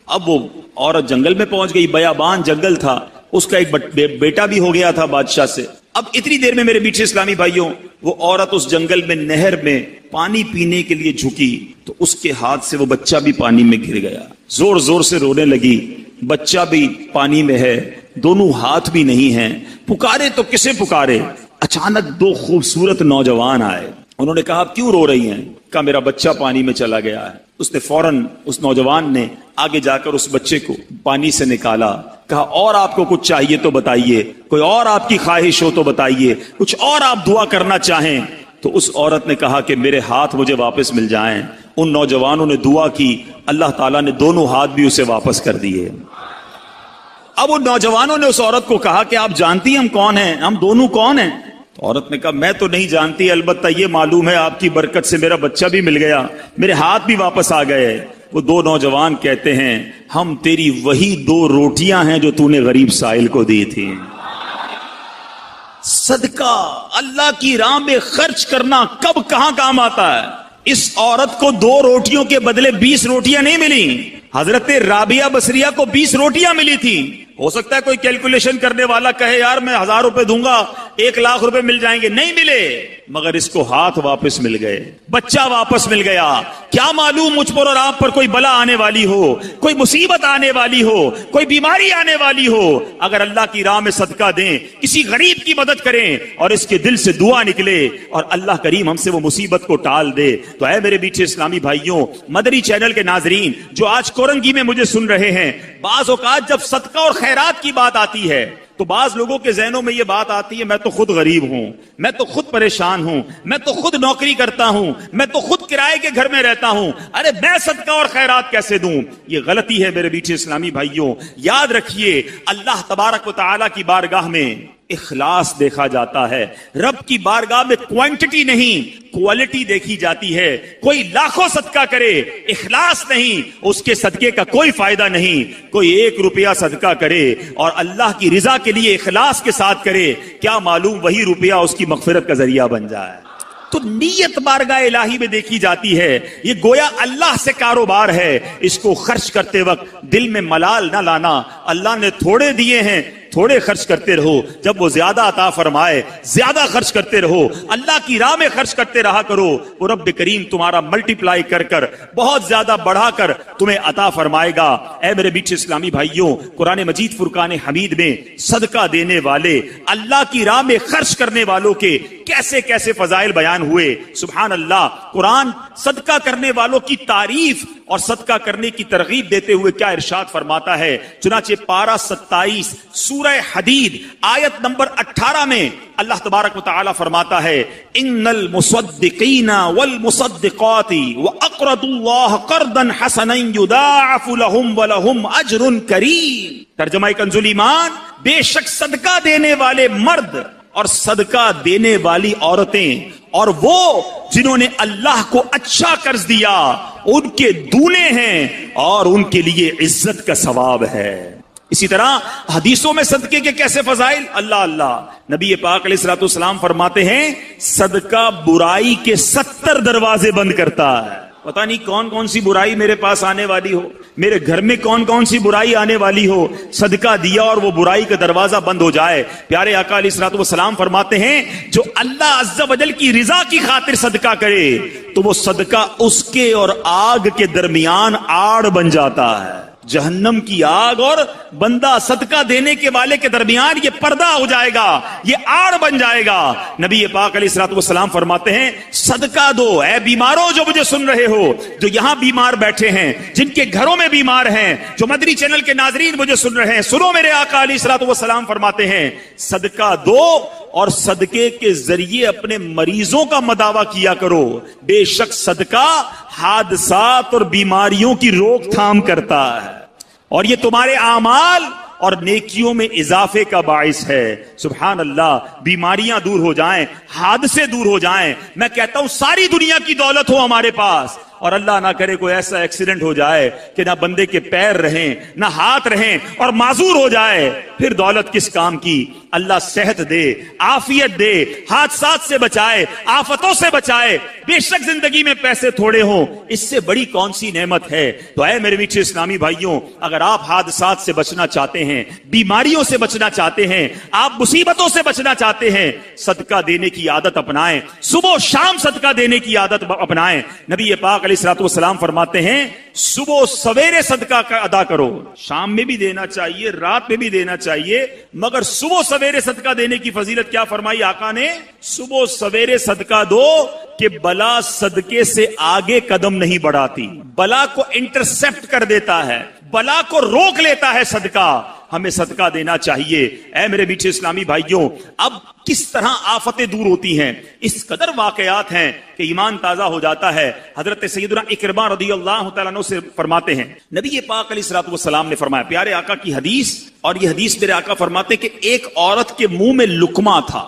اب وہ عورت جنگل میں پہنچ گئی، بیابان جنگل تھا، اس کا ایک بیٹا بھی ہو گیا تھا بادشاہ سے۔ اب اتنی دیر میں میرے میٹھے اسلامی بھائیوں، وہ عورت اس جنگل میں نہر میں پانی پینے کے لیے جھکی تو اس کے ہاتھ سے وہ بچہ بھی پانی میں گر گیا، زور زور سے رونے لگی، بچہ بھی پانی میں ہے، دونوں ہاتھ بھی نہیں ہیں، پکارے تو کسے پکارے؟ اچانک 2 خوبصورت نوجوان آئے، انہوں نے کہا کیوں رو رہی ہیں؟ کہا میرا بچہ پانی میں چلا گیا ہے۔ اس نے فوراً اس نوجوان نے آگے جا کر اس بچے کو پانی سے نکالا، کہا اور آپ کو کچھ چاہیے تو بتائیے، کوئی اور آپ کی خواہش ہو تو بتائیے، کچھ اور آپ دعا کرنا چاہیں تو اس عورت نے کہا کہ میرے ہاتھ مجھے واپس مل جائیں۔ ان نوجوانوں نے دعا کی، اللہ تعالیٰ نے دونوں ہاتھ بھی اسے واپس کر دیے۔ اب ان نوجوانوں نے اس عورت کو کہا کہ آپ جانتی ہیں ہم کون ہیں، ہم دونوں کون ہیں؟ تو عورت نے کہا میں تو نہیں جانتی، البتہ یہ معلوم ہے آپ کی برکت سے میرا بچہ بھی مل گیا، میرے ہاتھ بھی واپس آ گئے۔ وہ 2 نوجوان کہتے ہیں ہم تیری وہی 2 روٹیاں ہیں جو تو نے غریب سائل کو دی تھی۔ صدقہ اللہ کی راہ میں خرچ کرنا کب کہاں کام آتا ہے۔ اس عورت کو 2 روٹیوں کے بدلے 20 روٹیاں نہیں ملی، حضرت رابعہ بصریہ کو 20 روٹیاں ملی تھی۔ ہو سکتا ہے کوئی کیلکولیشن کرنے والا کہے یار میں 1000 روپے دوں گا 1 لاکھ روپے مل جائیں گے، نہیں ملے۔ مگر اس کو ہاتھ واپس مل گئے، بچہ واپس مل گیا۔ کیا معلوم مجھ پر اور آپ پر کوئی بلا آنے والی ہو، کوئی مصیبت آنے والی ہو، کوئی بیماری آنے والی ہو، اگر اللہ کی راہ میں صدقہ دیں، کسی غریب کی مدد کریں اور اس کے دل سے دعا نکلے اور اللہ کریم ہم سے وہ مصیبت کو ٹال دے، تو اے میرے میٹھے اسلامی بھائیوں، مدنی چینل کے ناظرین جو آج کورنگی میں مجھے سن رہے ہیں، بعض اوقات جب صدقہ اور خیرات کی بات آتی ہے تو بعض لوگوں کے ذہنوں میں یہ بات آتی ہے میں تو خود غریب ہوں، میں تو خود پریشان ہوں، میں تو خود نوکری کرتا ہوں، میں تو خود کرائے کے گھر میں رہتا ہوں، ارے میں صدقہ اور خیرات کیسے دوں؟ یہ غلطی ہے میرے میٹھے اسلامی بھائیوں۔ یاد رکھیے اللہ تبارک و تعالیٰ کی بارگاہ میں اخلاص دیکھا جاتا ہے، رب کی بارگاہ میں کوانٹٹی نہیں کوالٹی دیکھی جاتی ہے۔ کوئی لاکھوں صدقہ کرے، اخلاص نہیں، اس کے صدقے کا کوئی فائدہ نہیں۔ کوئی 1 روپیہ صدقہ کرے اور اللہ کی رضا کے لیے اخلاص کے ساتھ کرے، کیا معلوم وہی روپیہ اس کی مغفرت کا ذریعہ بن جائے۔ تو نیت بارگاہ الہی میں دیکھی جاتی ہے، یہ گویا اللہ سے کاروبار ہے۔ اس کو خرچ کرتے وقت دل میں ملال نہ لانا، اللہ نے تھوڑے دیے ہیں تھوڑے خرچ کرتے رہو، جب وہ زیادہ عطا فرمائے زیادہ خرچ کرتے رہو، اللہ کی راہ میں خرچ کرتے رہا کرو، وہ رب کریم تمہارا ملٹی پلائی کر کر بہت زیادہ بڑھا کر تمہیں عطا فرمائے گا۔ اے میرے میٹھے اسلامی بھائیوں، قرآن مجید فرقان حمید میں صدقہ دینے والے، اللہ کی راہ میں خرچ کرنے والوں کے کیسے کیسے فضائل بیان ہوئے، سبحان اللہ۔ قرآن صدقہ کرنے والوں کی تعریف اور صدقہ کرنے کی ترغیب دیتے ہوئے کیا ارشاد فرماتا ہے، چنانچہ پارہ 27 سورہ حدید آیت نمبر 18 میں اللہ تبارک و تعالی فرماتا ہے، ان المصدقین والمصدقات واقرضوا اللہ قرضا حسنا یضاعف لهم ولهم اجر کریم۔ ترجمہ کنز ایمان، بے شک صدقہ دینے والے مرد اور صدقہ دینے والی عورتیں اور وہ جنہوں نے اللہ کو اچھا قرض دیا ان کے دونے ہیں اور ان کے لیے عزت کا ثواب ہے۔ اسی طرح حدیثوں میں صدقے کے کیسے فضائل، اللہ اللہ، نبی پاک علیہ الصلوۃ والسلام فرماتے ہیں صدقہ برائی کے 70 دروازے بند کرتا ہے۔ پتہ نہیں کون کون سی برائی میرے پاس آنے والی ہو، میرے گھر میں کون کون سی برائی آنے والی ہو، صدقہ دیا اور وہ برائی کا دروازہ بند ہو جائے۔ پیارے آقا علیہ الصلوۃ والسلام فرماتے ہیں جو اللہ عز و جل کی رضا کی خاطر صدقہ کرے تو وہ صدقہ اس کے اور آگ کے درمیان آڑ بن جاتا ہے۔ جہنم کی آگ اور بندہ صدقہ دینے کے والے کے درمیان یہ پردہ ہو جائے گا، یہ آڑ بن جائے گا۔ نبی پاک علیہ الصلوۃ والسلام فرماتے ہیں صدقہ دو اے بیماروں جو مجھے سن رہے ہو، جو یہاں بیمار بیٹھے ہیں، جن کے گھروں میں بیمار ہیں، جو مدنی چینل کے ناظرین مجھے سن رہے ہیں، سنو میرے آقا علیہ الصلوۃ والسلام فرماتے ہیں صدقہ دو اور صدقے کے ذریعے اپنے مریضوں کا مداوا کیا کرو، بے شک صدقہ حادثات اور بیماریوں کی روک تھام کرتا ہے اور یہ تمہارے اعمال اور نیکیوں میں اضافے کا باعث ہے۔ سبحان اللہ، بیماریاں دور ہو جائیں، حادثے دور ہو جائیں، میں کہتا ہوں ساری دنیا کی دولت ہو ہمارے پاس اور اللہ نہ کرے کوئی ایسا ایکسیڈنٹ ہو جائے کہ نہ بندے کے پیر رہیں نہ ہاتھ رہیں اور معذور ہو جائے، پھر دولت کس کام کی؟ اللہ صحت دے، عافیت دے، حادثات سے بچائے، آفتوں سے بچائے۔ بے شک زندگی میں پیسے تھوڑے ہوں، اس سے بڑی کون سی نعمت ہے؟ تو اے میرے میٹھے اسلامی بھائیوں، اگر آپ حادثات سے بچنا چاہتے ہیں، بیماریوں سے بچنا چاہتے ہیں، آپ مصیبتوں سے بچنا چاہتے ہیں، صدقہ دینے کی عادت اپنائیں، صبح و شام صدقہ دینے کی عادت اپنائیں۔ نبی پاک علیہ الصلوۃ والسلام فرماتے ہیں صبح سویرے صدقہ کا ادا کرو، شام میں بھی دینا چاہیے، رات میں بھی دینا چاہیے، مگر صبح سویرے صدقہ دینے کی فضیلت کیا فرمائی آقا نے؟ صبح سویرے صدقہ دو کہ بلا صدقے سے آگے قدم نہیں بڑھاتی، بلا کو انٹرسپٹ کر دیتا ہے، بلا کو روک لیتا ہے صدقہ۔ ہمیں صدقہ دینا چاہیے۔ اے میرے میٹھے اسلامی بھائیوں، اب کس طرح آفتیں دور ہوتی ہیں، اس قدر واقعات ہیں کہ ایمان تازہ ہو جاتا ہے۔ حضرت سیدنا اکرمہ رضی اللہ تعالیٰ عنہ سے فرماتے ہیں نبی پاک علیہ الصلوۃ والسلام نے فرمایا، پیارے آقا کی حدیث، اور یہ حدیث میرے آقا فرماتے ہیں کہ ایک عورت کے منہ میں لقمہ تھا،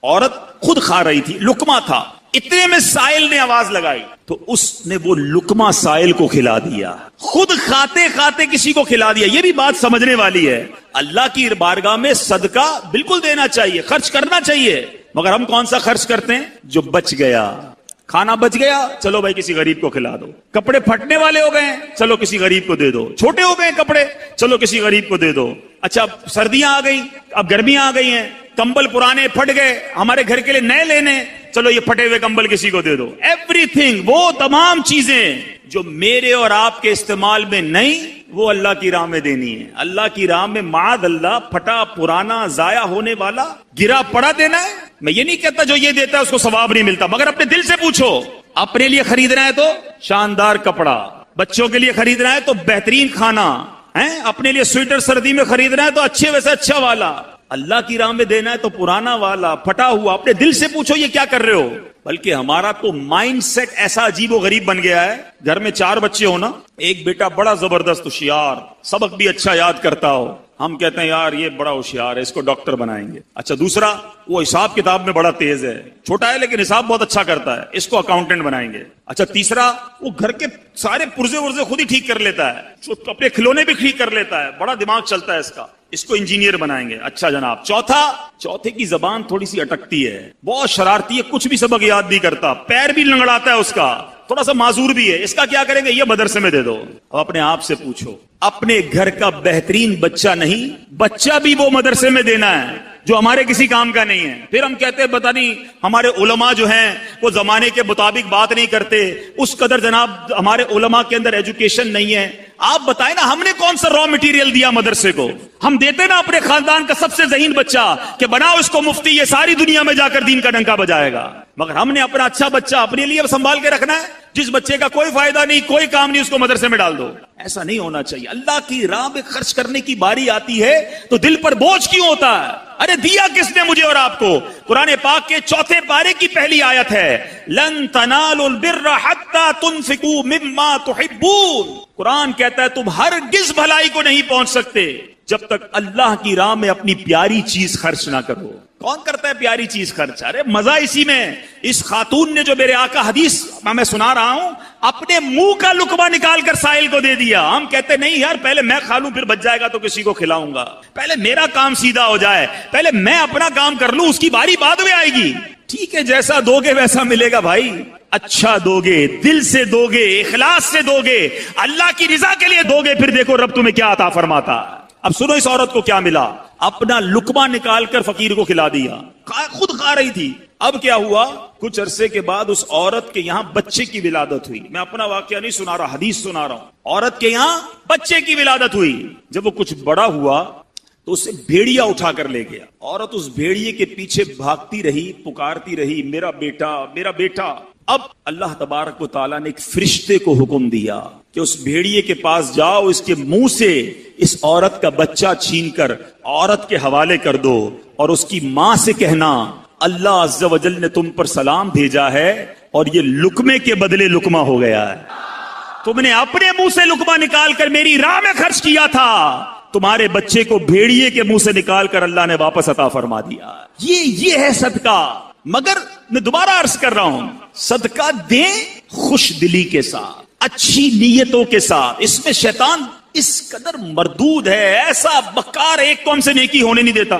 عورت خود کھا رہی تھی، لقمہ تھا، اتنے میں سائل نے آواز لگائی تو اس نے وہ لقمہ سائل کو کھلا دیا، خود کھاتے کھاتے کسی کو کھلا دیا۔ یہ بھی بات سمجھنے والی ہے، اللہ کی بارگاہ میں صدقہ بالکل دینا چاہیے، خرچ کرنا چاہیے، مگر ہم کون سا خرچ کرتے ہیں؟ جو بچ گیا، کھانا بچ گیا، چلو بھائی کسی غریب کو کھلا دو، کپڑے پھٹنے والے ہو گئے، چلو کسی غریب کو دے دو، چھوٹے ہو گئے کپڑے، چلو کسی غریب کو دے دو۔ اچھا سردیاں آ گئی، اب گرمیاں آ گئی ہیں، کمبل پرانے پھٹ گئے، ہمارے گھر کے لیے نئے لینے، چلو یہ پھٹے ہوئے کمبل کسی کو دے دو. ایوری تھنگ، وہ تمام چیزیں جو میرے اور آپ کے استعمال میں نہیں، وہ اللہ کی راہ میں دینی ہے. اللہ کی راہ میں معاذ اللہ پھٹا پرانا ضائع ہونے والا گرا پڑا دینا ہے. میں یہ نہیں کہتا جو یہ دیتا ہے اس کو ثواب نہیں ملتا، مگر اپنے دل سے پوچھو. اپنے لیے خریدنا ہے تو شاندار کپڑا، بچوں کے لیے خریدنا ہے تو بہترین کھانا، اپنے لیے سویٹر سردی میں خریدنا ہے تو اچھے ویسے اچھا والا. اللہ کی راہ میں دینا ہے تو پرانا والا پھٹا ہوا. اپنے دل سے پوچھو یہ کیا کر رہے ہو. بلکہ ہمارا تو مائنڈ سیٹ ایسا عجیب و غریب بن گیا ہے. گھر میں 4 بچے ہو نا، ایک بیٹا بڑا زبردست ہوشیار، سبق بھی اچھا یاد کرتا ہو، ہم کہتے ہیں یار یہ بڑا ہوشیار ہے، اس کو ڈاکٹر بنائیں گے. اچھا دوسرا وہ حساب کتاب میں بڑا تیز ہے، چھوٹا ہے لیکن حساب بہت اچھا کرتا ہے، اس کو اکاؤنٹنٹ بنائیں گے. اچھا تیسرا وہ گھر کے سارے پرزے ورزے خود ہی ٹھیک کر لیتا ہے، اپنے کھلونے بھی ٹھیک کر لیتا ہے، بڑا دماغ چلتا ہے اس کو انجینئر بنائیں گے. اچھا جناب چوتھے کی زبان تھوڑی سی اٹکتی ہے، بہت شرارتی ہے، کچھ بھی سبق یاد نہیں کرتا، پیر بھی لنگڑاتا ہے، اس کا تھوڑا سا معذور بھی ہے، اس کا کیا کریں گے؟ یہ مدرسے میں دے دو. اب اپنے آپ سے پوچھو، اپنے گھر کا بہترین بچہ نہیں، بچہ بھی وہ مدرسے میں دینا ہے جو ہمارے کسی کام کا نہیں ہے. پھر ہم کہتے ہیں پتہ نہیں ہمارے علماء جو ہیں وہ زمانے کے مطابق بات نہیں کرتے، اس قدر جناب ہمارے علماء کے اندر ایجوکیشن نہیں ہے. آپ بتائیں نا، ہم نے کون سا را مٹیریل دیا مدرسے کو؟ ہم دیتے نا اپنے خاندان کا سب سے ذہین بچہ کہ بناؤ اس کو مفتی، یہ ساری دنیا میں جا کر دین کا ڈنکا بجائے گا. مگر ہم نے اپنا اچھا بچہ اپنے لیے سنبھال کے رکھنا ہے، جس بچے کا کوئی فائدہ نہیں، کوئی کام نہیں، اس کو مدرسے میں ڈال دو. ایسا نہیں ہونا چاہیے. اللہ کی راہ میں خرچ کرنے کی باری آتی ہے تو دل پر بوجھ کیوں ہوتا ہے؟ ارے دیا کس نے مجھے اور آپ کو؟ قرآن پاک کے 4 پارے کی پہلی آیت ہے، لن تنالوا البر حتى تنفقوا مما تحبون. قرآن کہتا ہے تم ہرگز بھلائی کو نہیں پہنچ سکتے جب تک اللہ کی راہ میں اپنی پیاری چیز خرچ نہ کرو. کون کرتا ہے پیاری چیز خرچ؟ ارے مزہ اسی میں. اس خاتون نے جو میرے آقا حدیث میں سنا رہا ہوں، اپنے منہ کا لقمہ نکال کر سائل کو دے دیا. ہم کہتے نہیں یار پہلے میں کھا لوں، پھر بچ جائے گا تو کسی کو کھلاؤں گا، پہلے میرا کام سیدھا ہو جائے، پہلے میں اپنا کام کر لوں، اس کی باری بعد میں آئے گی. ٹھیک ہے، جیسا دو گے ویسا ملے گا بھائی. اچھا دو گے، دل سے دو گے، اخلاص سے دو گے، اللہ کی رضا کے لیے دو گے، پھر دیکھو رب تمہیں کیا عطا فرماتا. اب سنو اس عورت کو کیا ملا. اپنا لقمہ نکال کر فقیر کو کھلا دیا، خود کھا رہی تھی. اب کیا ہوا؟ کچھ عرصے کے بعد اس عورت کے یہاں بچے کی ولادت ہوئی. میں اپنا واقعہ نہیں سنا رہا، حدیث سنا رہا ہوں. عورت کے یہاں بچے کی ولادت ہوئی. جب وہ کچھ بڑا ہوا تو اسے بھیڑیا اٹھا کر لے گیا. عورت اس بھیڑیے کے پیچھے بھاگتی رہی، پکارتی رہی، میرا بیٹا میرا بیٹا. اب اللہ تبارک و تعالیٰ نے ایک فرشتے کو حکم دیا کہ اس بھیڑیے کے پاس جاؤ، اس کے منہ سے اس عورت کا بچہ چھین کر عورت کے حوالے کر دو، اور اس کی ماں سے کہنا اللہ عز و جل نے تم پر سلام بھیجا ہے اور یہ لقمے کے بدلے لقمہ ہو گیا ہے. تم نے اپنے منہ سے لقمہ نکال کر میری راہ میں خرچ کیا تھا، تمہارے بچے کو بھیڑیے کے منہ سے نکال کر اللہ نے واپس عطا فرما دیا. یہ ہے صدقہ. مگر میں دوبارہ عرض کر رہا ہوں، صدقہ دیں خوش دلی کے ساتھ، اچھی نیتوں کے ساتھ. اس میں شیطان اس قدر مردود ہے، ایسا بکار، ایک تو ہم سے نیکی ہونے نہیں دیتا،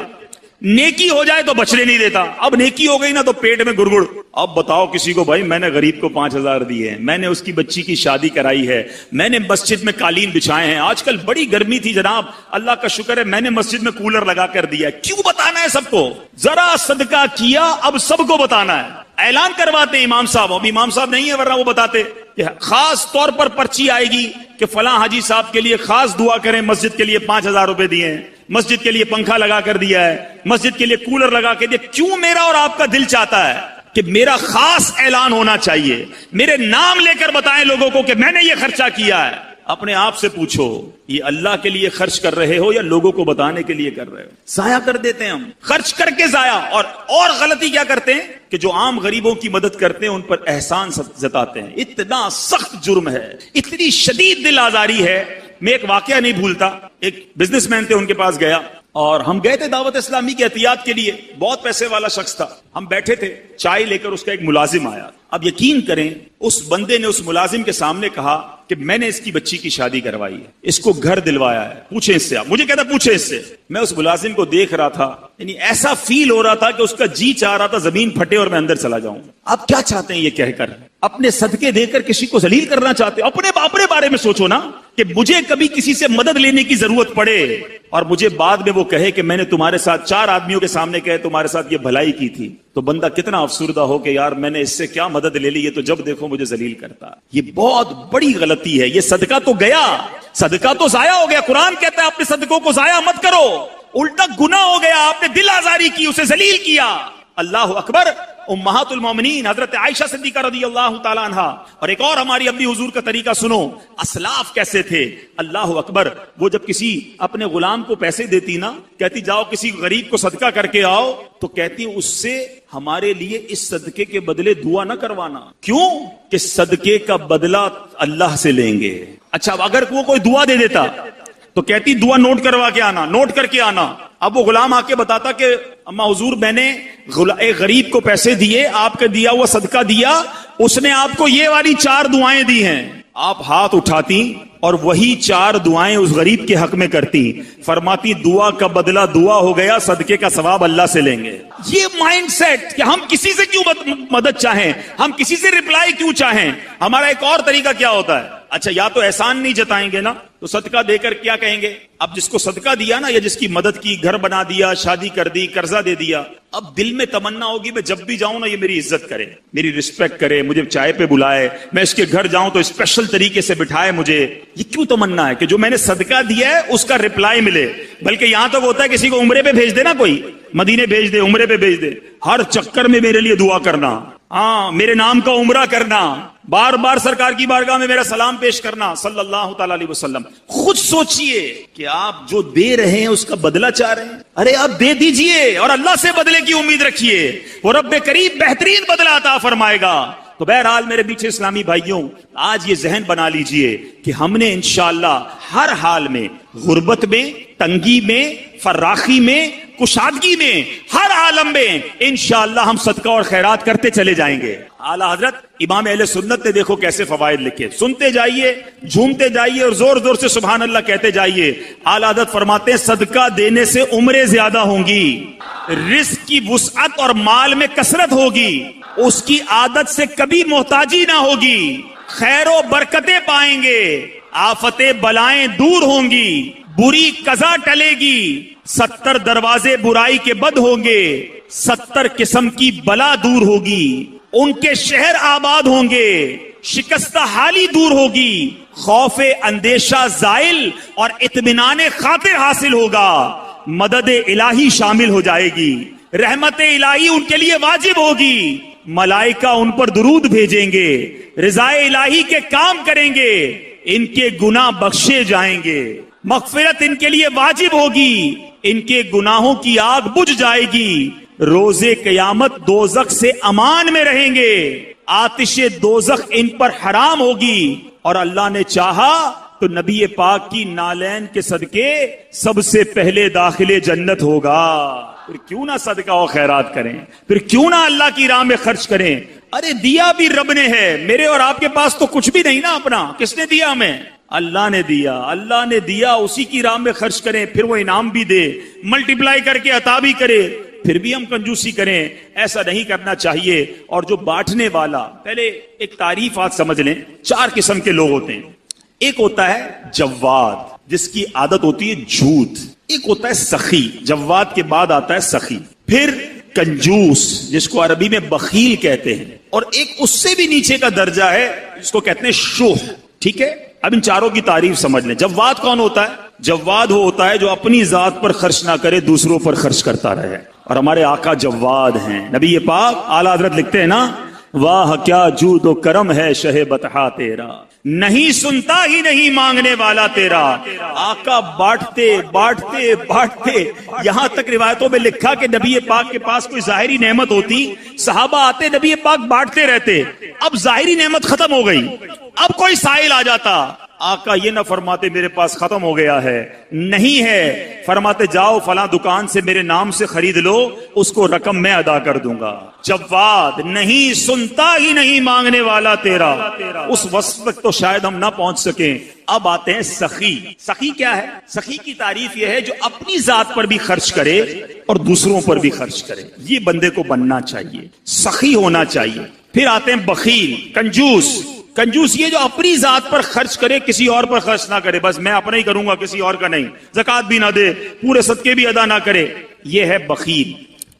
نیکی ہو جائے تو بچنے نہیں دیتا. اب نیکی ہو گئی نا تو پیٹ میں گڑگڑ. اب بتاؤ کسی کو بھائی میں نے غریب کو 5,000 دیے ہیں، میں نے اس کی بچی کی شادی کرائی ہے، میں نے مسجد میں قالین بچھائے ہیں، آج کل بڑی گرمی تھی جناب، اللہ کا شکر ہے میں نے مسجد میں کولر لگا کر دیا. کیوں بتانا ہے سب کو؟ ذرا صدقہ کیا اب سب کو بتانا ہے. اعلان کرواتے ہیں امام صاحب، اب امام صاحب نہیں ہے ورنہ وہ بتاتے کہ خاص طور پر پرچی آئے گی کہ فلاں حاجی صاحب کے لیے خاص دعا کریں، مسجد کے لیے 5,000 روپے دیے ہیں، مسجد کے لیے پنکھا لگا کر دیا ہے، مسجد کے لیے کولر لگا کے دیا. کیوں میرا اور آپ کا دل چاہتا ہے کہ میرا خاص اعلان ہونا چاہیے، میرے نام لے کر بتائیں لوگوں کو کہ میں نے یہ خرچہ کیا ہے. اپنے آپ سے پوچھو یہ اللہ کے لیے خرچ کر رہے ہو یا لوگوں کو بتانے کے لیے کر رہے ہو؟ ضائع کر دیتے ہیں ہم، خرچ کر کے ضائع. اور غلطی کیا کرتے ہیں کہ جو عام غریبوں کی مدد کرتے ہیں ان پر احسان جتاتے ہیں. اتنا سخت جرم ہے، اتنی شدید دل آزاری ہے. میں ایک واقعہ نہیں بھولتا. ایک بزنس مین تھے، ان کے پاس گیا اور ہم گئے تھے دعوت اسلامی کی احتیاط کے لیے. بہت پیسے والا شخص تھا. ہم بیٹھے تھے، چائے لے کر اس کا ایک ملازم آیا. اب یقین کریں اس بندے نے اس ملازم کے سامنے کہا کہ میں نے اس کی بچی کی شادی کروائی ہے، اس کو گھر دلوایا ہے، پوچھیں اس سے. آپ مجھے کہتا پوچھیں اس سے. میں اس ملازم کو دیکھ رہا تھا، یعنی ایسا فیل ہو رہا تھا کہ اس کا جی چاہ رہا تھا زمین پھٹے اور میں اندر چلا جاؤں. آپ کیا چاہتے ہیں یہ کہہ کر؟ اپنے صدقے دے کر کسی کو ذلیل کرنا چاہتے ہیں؟ اپنے بارے میں سوچو نا کہ مجھے کبھی کسی سے مدد لینے کی ضرورت پڑے اور مجھے بعد میں وہ کہے کہ میں نے تمہارے ساتھ 4 آدمیوں کے سامنے کہے تمہارے ساتھ یہ بھلائی کی تھی، تو بندہ کتنا افسردہ ہو کہ یار میں نے اس سے کیا مدد لے لی، یہ تو جب دیکھو مجھے ذلیل کرتا۔ یہ بہت بڑی غلطی ہے۔ یہ صدقہ تو گیا، صدقہ تو ضائع ہو گیا۔ قرآن کہتا ہے اپنے صدقوں کو ضائع مت کرو، الٹا گناہ ہو گیا، آپ نے دل آزاری کی، اسے ذلیل کیا۔ اللہ اکبر۔ امہات المومنین حضرت عائشہ صدیقہ رضی اللہ تعالی عنہ، اور ایک اور ہماری امی حضور کا طریقہ سنو، اسلاف کیسے تھے۔ اللہ اکبر۔ وہ جب کسی اپنے غلام کو پیسے دیتی نا، کہتی جاؤ کسی غریب کو صدقہ کر کے آؤ، تو کہتی اس سے ہمارے لیے اس صدقے کے بدلے دعا نہ کروانا۔ کیوں؟ کہ صدقے کا بدلہ اللہ سے لیں گے۔ اچھا اگر وہ کوئی دعا دے دیتا تو کہتی دعا نوٹ کروا کے آنا، نوٹ کر کے آنا۔ اب وہ غلام آ کے بتاتا کہ اما حضور میں نے ایک غریب کو پیسے دیے، آپ کا دیا ہوا صدقہ دیا، اس نے آپ کو یہ والی 4 دعائیں دی ہیں۔ آپ ہاتھ اٹھاتی اور وہی 4 دعائیں اس غریب کے حق میں کرتی، فرماتی دعا کا بدلہ دعا ہو گیا، صدقے کا ثواب اللہ سے لیں گے۔ یہ مائنڈ سیٹ کہ ہم کسی سے کیوں مدد چاہیں، ہم کسی سے ریپلائی کیوں چاہیں۔ ہمارا ایک اور طریقہ کیا ہوتا ہے، اچھا یا تو احسان نہیں جتائیں گے نا، تو صدقہ دے کر کیا کہیں گے، اب جس کو صدقہ دیا نا یا جس کی مدد کی، گھر بنا دیا، شادی کر دی، قرضہ دے دیا، اب دل میں تمنا ہوگی میں جب بھی جاؤں نا یہ میری عزت کرے، میری رسپیکٹ کرے، مجھے چائے پہ بلائے، میں اس کے گھر جاؤں تو اسپیشل طریقے سے بٹھائے مجھے۔ یہ کیوں تمنا ہے کہ جو میں نے صدقہ دیا ہے اس کا ریپلائی ملے؟ بلکہ یہاں تک ہوتا ہے کسی کو عمرے پہ بھیج دے نا، کوئی مدینے بھیج دے، عمرے پہ بھیج دے، ہر چکر میں میرے لیے دعا کرنا، ہاں میرے نام کا عمرہ کرنا، بار بار سرکار کی بارگاہ میں میرا سلام پیش کرنا صلی اللہ تعالی علیہ وسلم۔ خود سوچئے کہ آپ جو دے رہے ہیں اس کا بدلہ چاہ رہے ہیں، ارے آپ دے دیجئے اور اللہ سے بدلے کی امید رکھیے، وہ رب کریم بہترین بدلہ عطا فرمائے گا۔ تو بہرحال میرے پیچھے اسلامی بھائیوں، آج یہ ذہن بنا لیجئے کہ ہم نے انشاءاللہ ہر حال میں، غربت میں، تنگی میں، فراخی میں، کشادگی میں، ہر عالم میں انشاءاللہ ہم صدقہ اور خیرات کرتے چلے جائیں گے۔ اعلیٰ حضرت امام اہل سنت نے دیکھو کیسے فوائد لکھے، سنتے جائیے، جھومتے جائیے اور زور زور سے سبحان اللہ کہتے جائیے۔ اعلیٰ حضرت فرماتے ہیں صدقہ دینے سے عمریں زیادہ ہوں گی، رزق کی وسعت اور مال میں کثرت ہوگی، اس کی عادت سے کبھی محتاجی نہ ہوگی، خیر و برکتیں پائیں گے، آفتیں بلائیں دور ہوں گی، بری قضا ٹلے گی، 70 دروازے برائی کے بند ہوں گے، 70 قسم کی بلا دور ہوگی، ان کے شہر آباد ہوں گے، شکستہ حالی دور ہوگی، خوف اندیشہ زائل اور اطمینان خاطر حاصل ہوگا، مدد الہی شامل ہو جائے گی، رحمت الہی ان کے لیے واجب ہوگی، ملائکہ ان پر درود بھیجیں گے، رضا الہی کے کام کریں گے، ان کے گناہ بخشے جائیں گے، مغفرت ان کے لیے واجب ہوگی، ان کے گناہوں کی آگ بجھ جائے گی، روز قیامت دوزخ سے امان میں رہیں گے، آتش دوزخ ان پر حرام ہوگی، اور اللہ نے چاہا تو نبی پاک کی نالین کے صدقے سب سے پہلے داخل جنت ہوگا۔ پھر کیوں نہ صدقہ و خیرات کریں، پھر کیوں نہ اللہ کی راہ میں خرچ کریں۔ ارے دیا بھی رب نے ہے، میرے اور آپ کے پاس تو کچھ بھی نہیں نا اپنا، کس نے دیا ہمیں؟ اللہ نے دیا، اللہ نے دیا، اسی کی راہ میں خرچ کریں، پھر وہ انعام بھی دے، ملٹیپلائی کر کے عطا بھی کرے، پھر بھی ہم کنجوسی کریں، ایسا نہیں کرنا چاہیے۔ اور جو بانٹنے والا، پہلے ایک تعریف آج سمجھ لیں، 4 قسم کے لوگ ہوتے ہیں۔ ایک ہوتا ہے جواد، جس کی عادت ہوتی ہے جھوٹ، ایک ہوتا ہے سخی، جواد کے بعد آتا ہے سخی، پھر کنجوس جس کو عربی میں بخیل کہتے ہیں، اور ایک اس سے بھی نیچے کا درجہ ہے جس کو کہتے ہیں شوہ۔ ٹھیک ہے، اب ان چاروں کی تعریف سمجھ لیں۔ جواد کون ہوتا ہے؟ جواد وہ ہوتا ہے جو اپنی ذات پر خرچ نہ کرے، دوسروں پر خرچ کرتا رہے، اور ہمارے آقا جواد ہیں۔ نبی پاک اعلیٰ حضرت لکھتے ہیں نا، واہ کیا جود و کرم ہے شہ بطحا تیرا، نہیں سنتا ہی نہیں مانگنے والا تیرا۔ آقا بانٹتے بانٹتے بانٹتے، یہاں تک روایتوں میں لکھا کہ نبی پاک کے پاس کوئی ظاہری نعمت ہوتی، صحابہ آتے، نبی پاک بانٹتے رہتے، اب ظاہری نعمت ختم ہو گئی، اب کوئی سائل آ جاتا، آقا یہ نہ فرماتے میرے پاس ختم ہو گیا ہے، نہیں ہے، فرماتے جاؤ فلاں دکان سے میرے نام سے خرید لو، اس کو رقم میں ادا کر دوں گا۔ جواد نہیں، سنتا ہی نہیں مانگنے والا تیرا، اس وصف تک تو شاید ہم نہ پہنچ سکیں۔ اب آتے ہیں سخی۔ سخی کیا ہے؟ سخی کی تعریف یہ ہے جو اپنی ذات پر بھی خرچ کرے اور دوسروں پر بھی خرچ کرے، یہ بندے کو بننا چاہیے، سخی ہونا چاہیے۔ پھر آتے ہیں بخیل، کنجوس۔ کنجوس یہ جو اپنی ذات پر خرچ کرے، کسی اور پر خرچ نہ کرے، بس میں اپنا ہی کروں گا، کسی اور کا نہیں، زکوٰۃ بھی نہ دے، پورے صدقے بھی ادا نہ کرے، یہ ہے بخیل۔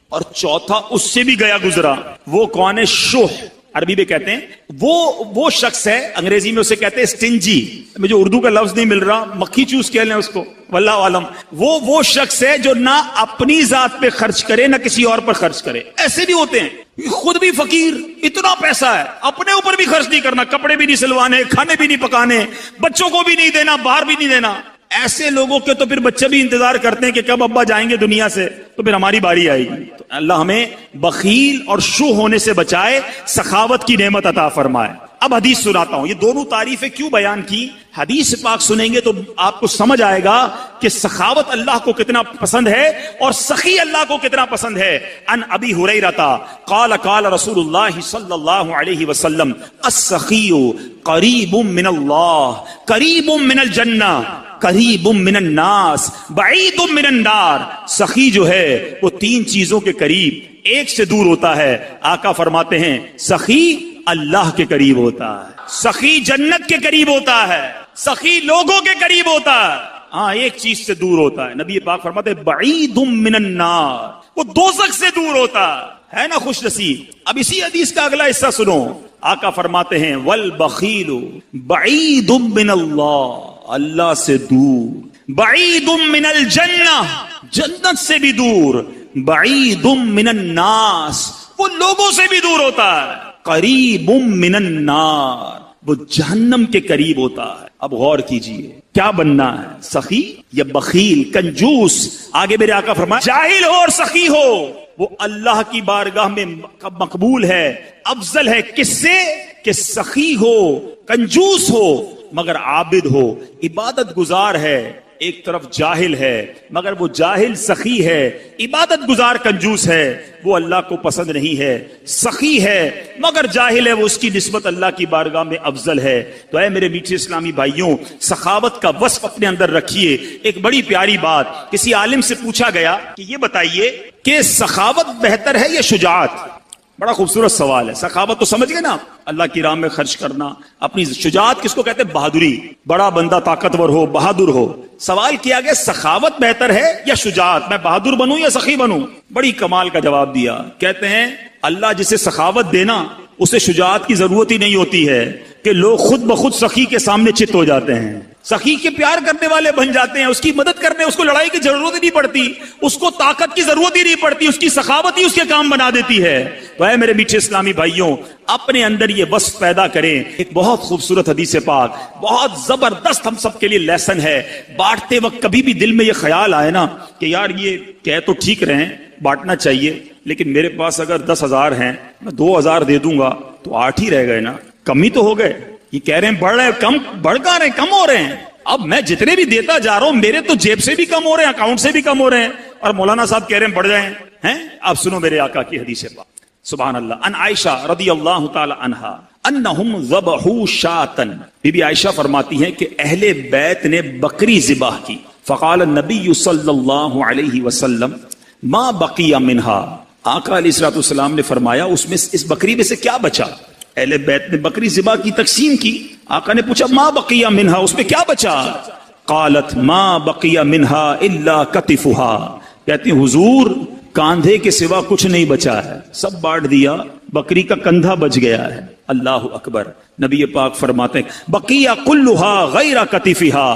اور چوتھا اس سے بھی گیا گزرا، وہ کون ہے؟ شح، عربی میں کہتے ہیں وہ شخص ہے، انگریزی میں اسے کہتے ہیں اسٹنجی، مجھے اردو کا لفظ نہیں مل رہا، مکھی چوس کہہ لیں اس کو، واللہ عالم۔ وہ شخص ہے جو نہ اپنی ذات پہ خرچ کرے نہ کسی اور پر خرچ کرے۔ ایسے بھی ہوتے ہیں، خود بھی فقیر، اتنا پیسہ ہے، اپنے اوپر بھی خرچ نہیں کرنا، کپڑے بھی نہیں سلوانے، کھانے بھی نہیں پکانے، بچوں کو بھی نہیں دینا، باہر بھی نہیں دینا۔ ایسے لوگوں کے تو پھر بچے بھی انتظار کرتے ہیں کہ کب ابا جائیں گے دنیا سے تو پھر ہماری باری آئے گی۔ تو اللہ ہمیں بخیل اور شو ہونے سے بچائے، سخاوت کی نعمت عطا فرمائے۔ اب حدیث سناتا ہوں، یہ دونوں تعریفیں کیوں بیان کی؟ حدیث پاک سنیں گے تو آپ کو سمجھ آئے گا کہ سخاوت اللہ کو کتنا پسند ہے اور سخی اللہ کو کتنا پسند ہے۔ ان ابی ہریرہ قال قال رسول اللہ صلی اللہ علیہ وسلم السخی قریب من اللہ قریب من الجنہ قریب من الناس بعید من النار۔ سخی جو ہے وہ تین چیزوں کے قریب، ایک سے دور ہوتا ہے۔ آقا فرماتے ہیں سخی اللہ کے قریب ہوتا ہے، سخی جنت کے قریب ہوتا ہے، سخی لوگوں کے قریب ہوتا ہے، ہاں ایک چیز سے دور ہوتا ہے۔ نبی پاک فرماتے ہیں بعید من النار، وہ دوزخ سے دور ہوتا ہے نا خوش نصیب۔ اب اسی حدیث کا اگلا حصہ سنو، آقا فرماتے ہیں والبخیل بعید من اللہ، اللہ سے دور، بعید من الجنہ، جنت سے بھی دور، بعید من الناس، وہ لوگوں سے بھی دور ہوتا ہے، قریب من النار، وہ جہنم کے قریب ہوتا ہے۔ اب غور کیجئے کیا بننا ہے، سخی یا بخیل، کنجوس؟ آگے میرے آقا فرمائے جاہل ہو اور سخی ہو وہ اللہ کی بارگاہ میں مقبول ہے، افضل ہے، کس سے؟ کہ سخی ہو، کنجوس ہو مگر عابد ہو، عبادت گزار ہے، ایک طرف جاہل ہے مگر وہ جاہل سخی ہے، عبادت گزار کنجوس ہے، وہ اللہ کو پسند نہیں ہے، سخی ہے مگر جاہل ہے، وہ اس کی نسبت اللہ کی بارگاہ میں افضل ہے۔ تو اے میرے میٹھے اسلامی بھائیوں، سخاوت کا وصف اپنے اندر رکھیے۔ ایک بڑی پیاری بات، کسی عالم سے پوچھا گیا کہ یہ بتائیے کہ سخاوت بہتر ہے یا شجاعت؟ بڑا خوبصورت سوال ہے۔ سخاوت تو سمجھ گئے نا، اللہ کی راہ میں خرچ کرنا، اپنی شجاعت کس کو کہتے ہیں؟ بہادری، بڑا بندہ طاقتور ہو، بہادر ہو۔ سوال کیا گیا سخاوت بہتر ہے یا شجاعت، میں بہادر بنوں یا سخی بنوں؟ بڑی کمال کا جواب دیا، کہتے ہیں اللہ جسے سخاوت دینا اسے شجاعت کی ضرورت ہی نہیں ہوتی ہے کہ لوگ خود بخود سخی کے سامنے چت ہو جاتے ہیں، سخی کے پیار کرنے والے بن جاتے ہیں، اس کی مدد کرنے، اس کو لڑائی کی ضرورت ہی نہیں پڑتی، اس کو طاقت کی ضرورت ہی نہیں پڑتی، اس کی سخاوت ہی اس کے کام بنا دیتی ہے۔ تو اے میرے میٹھے اسلامی بھائیوں، اپنے اندر یہ وصف پیدا کریں۔ ایک بہت خوبصورت حدیث پاک، بہت زبردست، ہم سب کے لیے لیسن ہے۔ بانٹتے وقت کبھی بھی دل میں یہ خیال آئے نا کہ یار یہ کہہ تو ٹھیک رہے، بانٹنا چاہیے، لیکن میرے پاس اگر 10,000 ہیں، میں 2,000 دے دوں گا تو 8 ہی رہ گئے نا، کم ہی تو ہو گئے۔ یہ کہہ رہے ہیں بڑھ رہے ہیں، کم بڑھ کہاں رہے ہیں، کم ہو رہے ہیں۔ اب میں جتنے بھی دیتا جا رہا ہوں میرے تو جیب سے بھی کم ہو رہے ہیں، اکاؤنٹ سے بھی کم ہو رہے ہیں، اور مولانا صاحب کہہ رہے ہیں بڑھ جائیں ہیں۔ آپ سنو میرے آقا کی حدیث پاک، سبحان اللہ۔ ان عائشہ رضی اللہ تعالی عنہا انہم ذبحوا شاۃ، بی بی عائشہ فرماتی ہیں کہ اہل بیت نے بکری ذبح کی، فقال النبی صلی اللہ علیہ وسلم ما بقی منہا، آقا علیہ الصلوۃ والسلام نے فرمایا اس میں اس بکری میں سے کیا بچا؟ اہل بیت نے بکری ذبح کی، تقسیم کی، آقا نے پوچھا ما بقی منہا، اس میں کیا بچا؟ قالت ما بقی منہا الا کتفھا، کہتی حضور کاندھے کے سوا کچھ نہیں بچا ہے، سب بانٹ دیا، بکری کا کندھا بچ گیا ہے۔ اللہ اکبر۔ نبی پاک فرماتے ہیں بقیہ کلھا غیر کتفھا،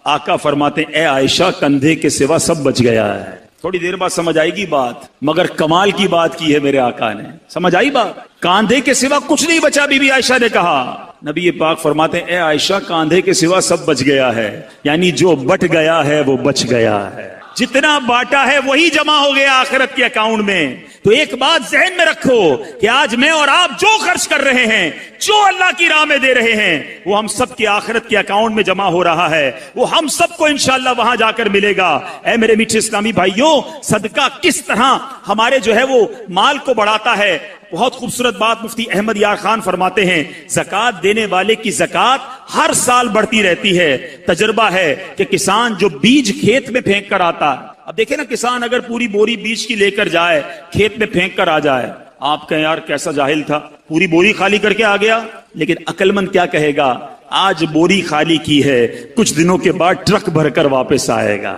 آقا فرماتے ہیں اے عائشہ کندھے کے سوا سب بچ گیا ہے۔ تھوڑی دیر بعد سمجھ آئے گی بات، مگر کمال کی بات کی ہے میرے آقا نے، سمجھ آئی بات؟ کاندھے کے سوا کچھ نہیں بچا، بی بی عائشہ نے کہا۔ نبی پاک فرماتے ہیں اے عائشہ کاندھے کے سوا سب بچ گیا ہے، یعنی جو بٹ گیا ہے وہ بچ گیا ہے، جتنا باٹا ہے وہی جمع ہو گیا آخرت کے اکاؤنٹ میں۔ تو تو ایک بات ذہن میں رکھو کہ آج میں اور آپ جو خرچ کر رہے ہیں، جو اللہ کی راہ میں دے رہے ہیں، وہ ہم سب کے آخرت کے اکاؤنٹ میں جمع ہو رہا ہے، وہ ہم سب کو انشاءاللہ وہاں جا کر ملے گا۔ اے میرے میٹھے اسلامی بھائیوں، صدقہ کس طرح ہمارے جو ہے وہ مال کو بڑھاتا ہے۔ بہت خوبصورت بات مفتی احمد یار خان فرماتے ہیں، زکوٰۃ دینے والے کی زکوٰۃ ہر سال بڑھتی رہتی ہے۔ تجربہ ہے کہ کسان جو بیج کھیت میں پھینک کر آتا، اب دیکھیں نا، کسان اگر پوری بوری بیج کی لے کر جائے، کھیت میں پھینک کر آ جائے، آپ کہیں یار کیسا جاہل تھا، پوری بوری خالی کر کے آ گیا۔ لیکن عقل مند کیا کہے گا، آج بوری خالی کی ہے، کچھ دنوں کے بعد ٹرک بھر کر واپس آئے گا۔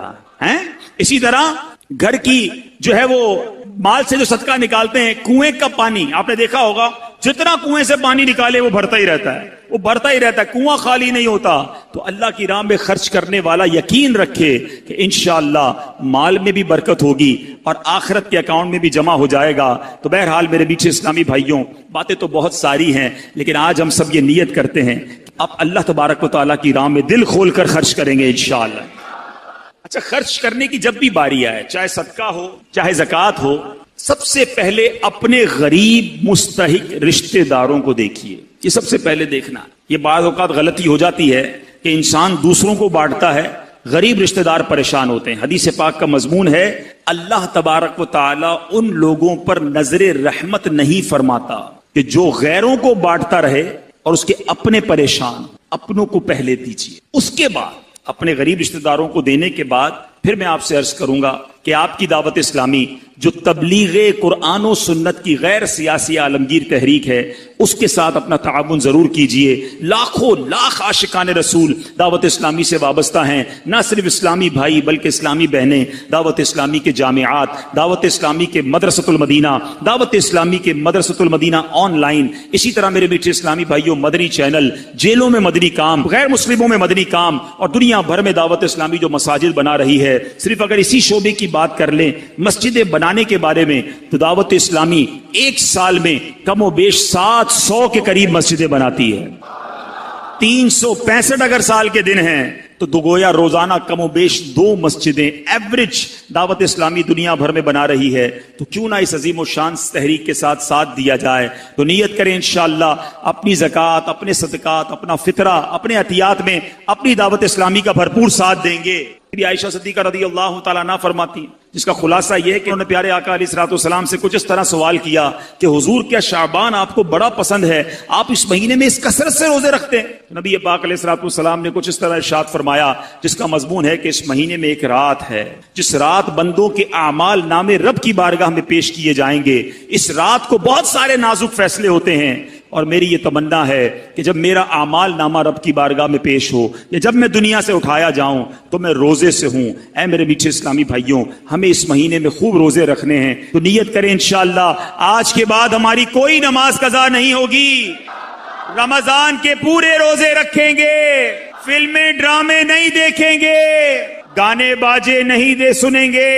اسی طرح گھر کی جو ہے وہ مال سے جو صدقہ نکالتے ہیں، کنویں کا پانی آپ نے دیکھا ہوگا، جتنا کنویں سے پانی نکالے وہ بھرتا ہی رہتا ہے، وہ بھرتا ہی رہتا ہے، کنواں خالی نہیں ہوتا۔ تو اللہ کی راہ میں خرچ کرنے والا یقین رکھے کہ انشاءاللہ مال میں بھی برکت ہوگی اور آخرت کے اکاؤنٹ میں بھی جمع ہو جائے گا۔ تو بہرحال میرے میٹھے اسلامی بھائیوں، باتیں تو بہت ساری ہیں، لیکن آج ہم سب یہ نیت کرتے ہیں اب اللہ تبارک و تعالیٰ کی راہ میں دل کھول کر خرچ کریں گے انشاءاللہ۔ اچھا، خرچ کرنے کی جب بھی باری آئے، چاہے صدقہ ہو چاہے زکوٰۃ ہو، سب سے پہلے اپنے غریب مستحق رشتہ داروں کو دیکھیے، یہ سب سے پہلے دیکھنا۔ یہ بعض اوقات غلطی ہو جاتی ہے کہ انسان دوسروں کو بانٹتا ہے، غریب رشتہ دار پریشان ہوتے ہیں۔ حدیث پاک کا مضمون ہے، اللہ تبارک و تعالی ان لوگوں پر نظر رحمت نہیں فرماتا کہ جو غیروں کو بانٹتا رہے اور اس کے اپنے پریشان، اپنوں کو پہلے دیجیے، اس کے بعد اپنے غریب رشتہ داروں کو دینے کے بعد پھر میں آپ سے عرض کروں گا کہ آپ کی دعوت اسلامی جو تبلیغ قرآن و سنت کی غیر سیاسی عالمگیر تحریک ہے، اس کے ساتھ اپنا تعاون ضرور کیجئے۔ لاکھوں لاکھ عاشقان رسول دعوت اسلامی سے وابستہ ہیں، نہ صرف اسلامی بھائی بلکہ اسلامی بہنیں، دعوت اسلامی کے جامعات، دعوت اسلامی کے مدرسۃ المدینہ، دعوت اسلامی کے مدرسۃ المدینہ آن لائن، اسی طرح میرے میٹھے اسلامی بھائیوں مدنی چینل، جیلوں میں مدنی کام، غیر مسلموں میں مدنی کام، اور دنیا بھر میں دعوت اسلامی جو مساجد بنا رہی ہے۔ صرف اگر اسی شعبے کی بات کر لیں، مسجدیں بنانے کے بارے میں، تو دعوت اسلامی ایک سال میں کم و بیش 700 کے قریب مسجدیں بناتی ہے۔ 365 اگر سال کے دن ہیں تو گویا روزانہ کم و بیش 2 مسجدیں ایوریج دعوت اسلامی دنیا بھر میں بنا رہی ہے۔ تو کیوں نہ اس عظیم و شان تحریک کے ساتھ دیا جائے۔ تو نیت کریں انشاءاللہ اپنی زکوٰۃ، اپنے صدقات، اپنا فطرہ، اپنے عطیات میں اپنی دعوت اسلامی کا بھرپور ساتھ دیں گے۔ عائشہ صدیقہ رضی اللہ تعالیٰ عنہ فرماتی، جس کا خلاصہ یہ ہے کہ انہوں نے پیارے آقا علیہ الصلوۃ والسلام سے کچھ اس طرح سوال کیا کہ حضور کیا شعبان آپ کو بڑا پسند ہے، آپ اس مہینے میں اس کثرت سے روزے رکھتے ہیں؟ نبی پاک علیہ الصلوۃ والسلام نے کچھ اس طرح ارشاد فرمایا جس کا مضمون ہے کہ اس مہینے میں ایک رات ہے جس رات بندوں کے اعمال نامے رب کی بارگاہ میں پیش کیے جائیں گے۔ اس رات کو بہت سارے نازک فیصلے ہوتے ہیں، اور میری یہ تمنا ہے کہ جب میرا اعمال نامہ رب کی بارگاہ میں پیش ہو یا جب میں دنیا سے اٹھایا جاؤں تو میں روزے سے ہوں۔ اے میرے میٹھے اسلامی بھائیوں، ہمیں اس مہینے میں خوب روزے رکھنے ہیں، تو نیت کریں انشاءاللہ آج کے بعد ہماری کوئی نماز قضا نہیں ہوگی، رمضان کے پورے روزے رکھیں گے، فلمیں ڈرامے نہیں دیکھیں گے، گانے باجے نہیں سنیں گے۔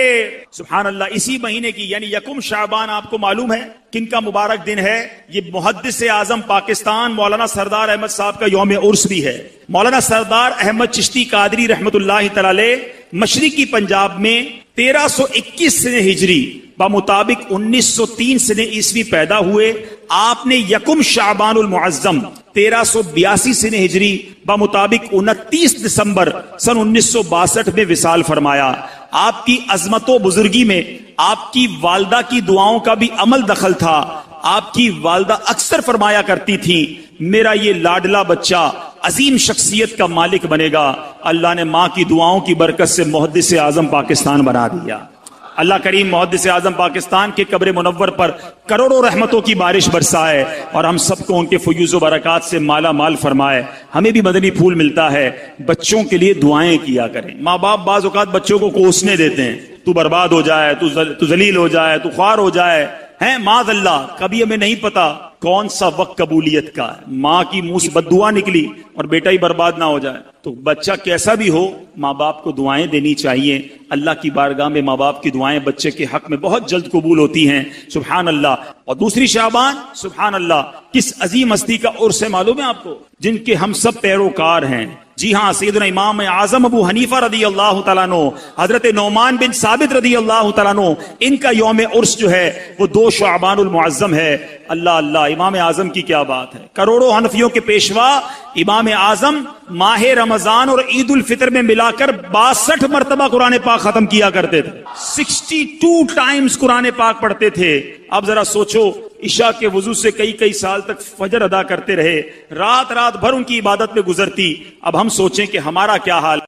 سبحان اللہ، اسی مہینے کی یعنی یکم شعبان آپ کو معلوم ہے کن کا مبارک دن ہے؟ یہ محدث اعظم پاکستان مولانا سردار احمد صاحب کا یوم عرس بھی ہے۔ مولانا سردار احمد چشتی قادری رحمت اللہ تعالی مشرقی پنجاب میں 1321 سنہ ہجری بمطابق 1903 سنہ عیسوی پیدا ہوئے۔ آپ نے یکم شعبان المعظم 1382 سنہ ہجری بمطابق 29 دسمبر سن 1962 میں وصال فرمایا۔ آپ کی عظمت و بزرگی میں آپ کی والدہ کی دعاؤں کا بھی عمل دخل تھا۔ آپ کی والدہ اکثر فرمایا کرتی تھی، میرا یہ لاڈلا بچہ عظیم شخصیت کا مالک بنے گا۔ اللہ نے ماں کی دعاؤں کی برکت سے محدث اعظم پاکستان بنا دیا۔ اللہ کریم محدث اعظم پاکستان کے قبر منور پر کروڑوں رحمتوں کی بارش برسائے اور ہم سب کو ان کے فیوز و برکات سے مالا مال فرمائے۔ ہمیں بھی مدنی پھول ملتا ہے، بچوں کے لیے دعائیں کیا کریں۔ ماں باپ بعض اوقات بچوں کو کوسنے دیتے ہیں، تو برباد ہو جائے، تو ذلیل ہو جائے، تو خوار ہو جائے، ہیں معاذ اللہ۔ کبھی ہمیں نہیں پتا کون سا وقت قبولیت کا ہے، ماں کی منہ سے بد دعا نکلی اور بیٹا ہی برباد نہ ہو جائے۔ تو بچہ کیسا بھی ہو، ماں باپ کو دعائیں دینی چاہیے۔ اللہ کی بارگاہ میں ماں باپ کی دعائیں بچے کے حق میں بہت جلد قبول ہوتی ہیں۔ سبحان اللہ۔ اور دوسری شعبان، سبحان اللہ، کس عظیم ہستی کا عرس ہے معلوم ہے آپ کو، جن کے ہم سب پیروکار ہیں، جی ہاں، سیدنا امام اعظم ابو حنیفہ رضی اللہ تعالیٰ عنہ، حضرت نعمان بن ثابت رضی اللہ تعالیٰ عنہ، ان کا یوم عرس جو ہے وہ 2 شعبان المعظم ہے۔ اللہ اللہ، امام اعظم کی کیا بات ہے! کروڑوں حنفیوں کے پیشوا امام اعظم ماہ رمضان اور عید الفطر میں ملا کر 62 مرتبہ قرآن پاک ختم کیا کرتے تھے، 62 ٹائمز قرآن پاک پڑھتے تھے۔ اب ذرا سوچو، عشاء کے وضو سے کئی سال تک فجر ادا کرتے رہے، رات بھر ان کی عبادت میں گزرتی۔ اب ہم سوچیں کہ ہمارا کیا حال